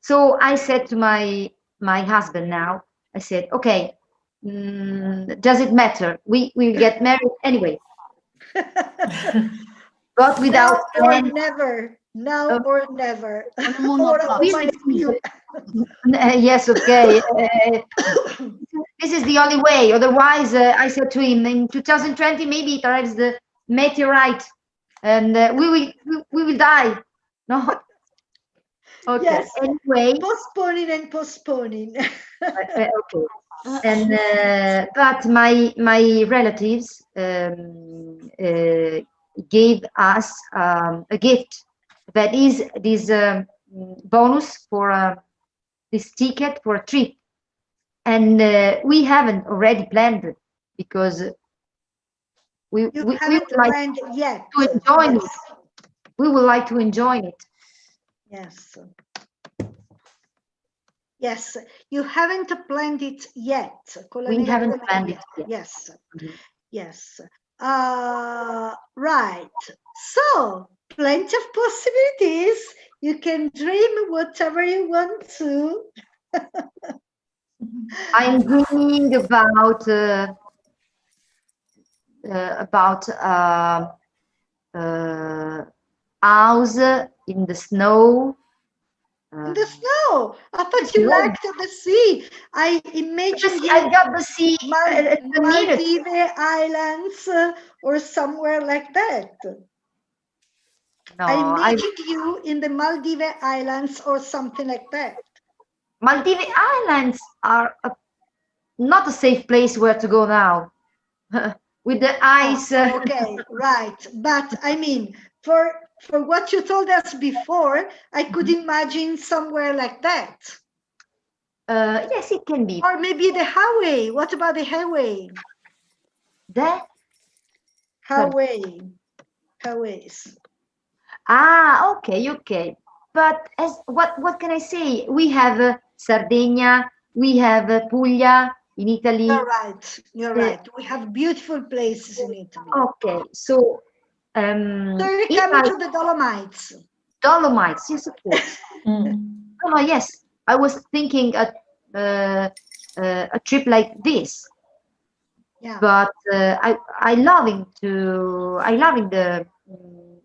So I said to my husband now, I said, okay, does it matter? We will get married anyway. But without now or plan. never. Now or never. Yes, okay. This is the only way. Otherwise, I said to him, in 2020, maybe it arrives the meteorite, and we will die. No. Okay. Yes. Anyway. Postponing. Okay. And but my relatives gave us a gift that is this bonus for this ticket for a trip, and we haven't already planned it because we haven't planned like yet to enjoy it. We would like to enjoy it. Yes. Yes, you haven't planned it yet. We haven't planned it yet. Yes. Yes. Right. So, plenty of possibilities. You can dream whatever you want to. I'm dreaming about house in the snow. In the snow. I thought you liked the sea. I imagine I got the sea. Maldives Islands or somewhere like that. No, I imagined you in the Maldives Islands or something like that. Maldives Islands are not a safe place where to go now. With the ice. Okay, right. But I mean, for what you told us before, I could imagine somewhere like that. Yes, it can be. Or maybe the Hawaii. What about the Hawaii? The Hawaii's. Ah, okay. But as what can I say? We have Sardinia, we have Puglia in Italy. You're right. We have beautiful places in Italy. Okay, so so you're coming to the Dolomites. Dolomites, yes, of course. Oh, yes, I was thinking a trip like this. Yeah. But I loving the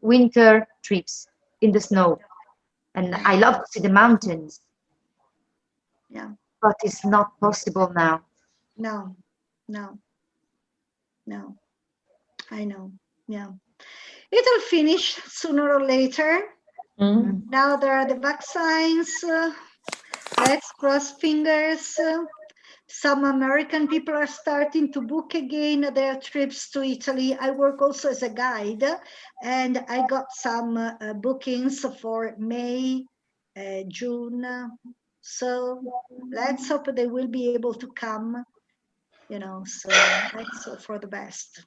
winter trips in the snow, and I love to see the mountains. Yeah. But it's not possible now. No. I know. Yeah. It'll finish sooner or later. Now there are the vaccines. Let's cross fingers. Some American people are starting to book again their trips to Italy. I work also as a guide, and I got some bookings for May, June. So let's hope they will be able to come, so let's hope for the best.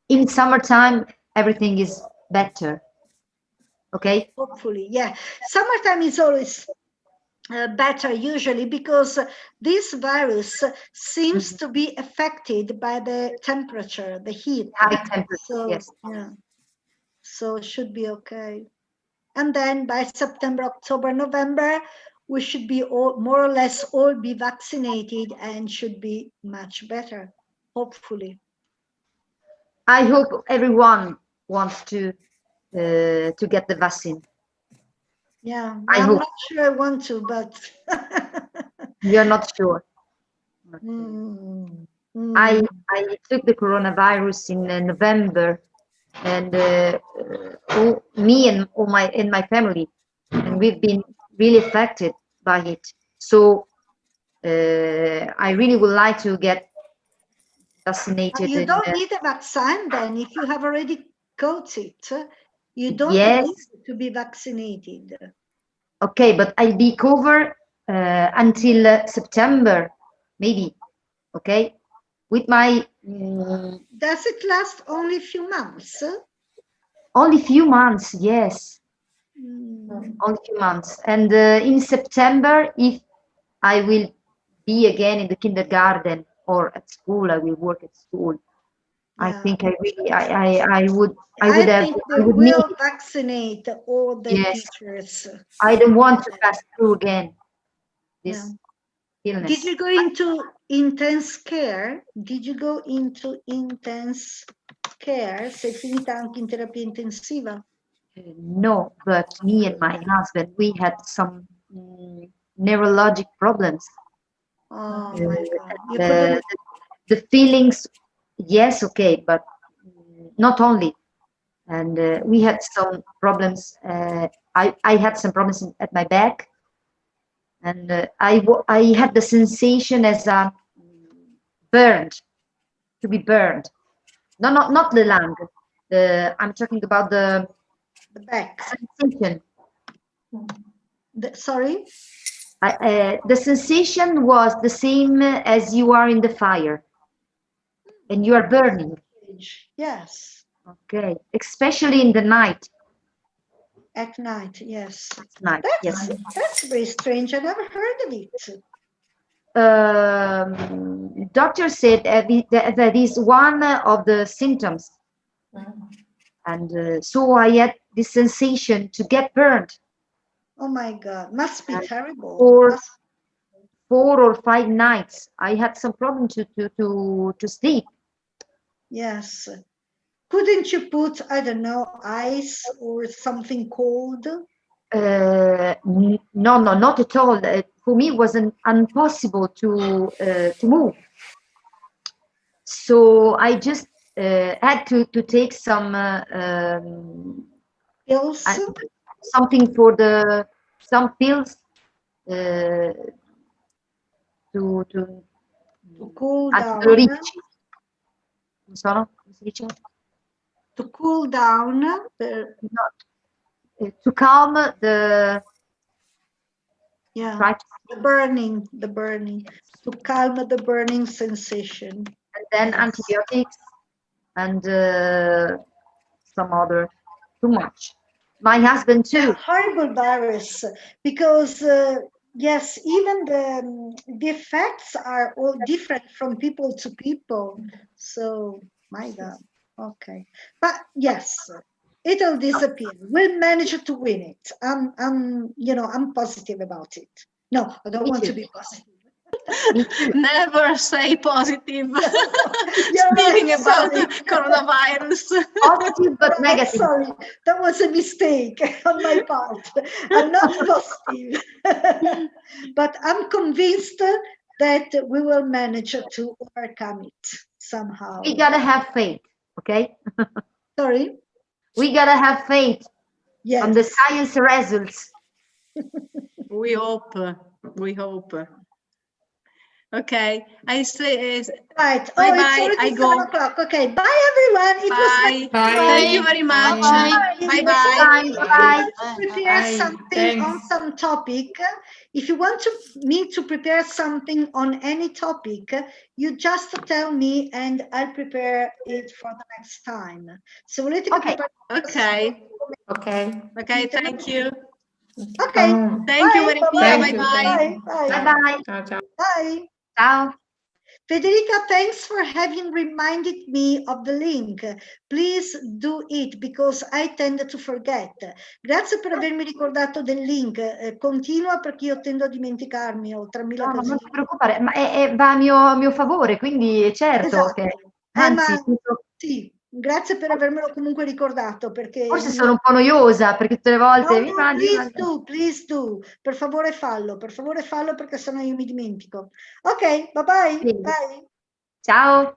In summertime, everything is better. Okay? Hopefully, yeah. Summertime is always better usually because this virus seems to be affected by the temperature, the heat. High temperature, so, yes. Yeah. So it should be okay. And then by September, October, November, we should be more or less all be vaccinated and should be much better, hopefully. I hope everyone wants to get the vaccine. Yeah, I'm not sure I want to, but you're not sure. I took the coronavirus in November, and me and my family, and we've been really affected by it. So I really would like to get vaccinated. You don't need a vaccine then if you have already got it. You don't need to be vaccinated. Okay, but I'll be covered until September, maybe. Okay, with my. Does it last only a few months? Only few months, yes. Only few months, and in September, if I will be again in the kindergarten or at school, I will work at school. I think I really, I would have, think they I would will need. vaccinate all the Yes. teachers. I don't want to pass through again this illness. Did you go into intense care? Did you go into intense care? Sei finita anche in terapia intensiva? No, but me and my husband, we had some neurologic problems. Oh my God. The feelings, yes, okay, but not only. And we had some problems. I had some problems at my back, and I had the sensation as a burned, to be burned. No, not the lung. I'm talking about the back sensation. Sorry? The sensation was the same as you are in the fire and you are burning. Yes. Okay, especially in the night. At night, yes. At night, yes. That's very strange. I never heard of it. Doctor said that is one of the symptoms. And so I had this sensation to get burned. Oh my God, must be terrible. For 4 or 5 nights, I had some problem to sleep. Yes. Couldn't you put, I don't know, ice or something cold? No, not at all. For me, it was impossible to move. So I just had to take some pills, something for some pills to cool down. To cool down. To calm the the burning, to calm the burning sensation. And then antibiotics and some other, too much. My husband too. Horrible virus, because yes, even the effects are all different from people to people. So my God, okay, but yes, it'll disappear. We'll manage to win it. I'm positive about it. No, I don't want to be positive. Never say positive. Speaking about coronavirus. Positive but negative. Sorry, that was a mistake on my part. I'm not positive. But I'm convinced that we will manage to overcome it somehow. We gotta have faith, okay? Sorry? We gotta have faith on the science results. We hope. We hope. Okay, I say right. Bye Oh, bye. It's I already go. 7 o'clock. Okay, bye everyone. It Bye. was nice. Thank you very much. Bye bye. Prepare something on some topic. If you want me to prepare something on any topic, you just tell me and I'll prepare it for the next time. So Okay. Thank you. Okay. Thank you very much. Bye bye. Bye bye. Bye. Ciao. Federica, thanks for having reminded me of the link. Please do it because I tend to forget. Grazie per avermi ricordato del link. Continua perché io tendo a dimenticarmi. Ho 3000 No, non ti preoccupare, ma va a mio favore, quindi certo esatto. che anzi, sì, grazie per avermelo comunque ricordato perché forse sono un po' noiosa perché tutte le volte no, please do, per favore fallo perché sennò io mi dimentico. Ok, bye bye. Ciao.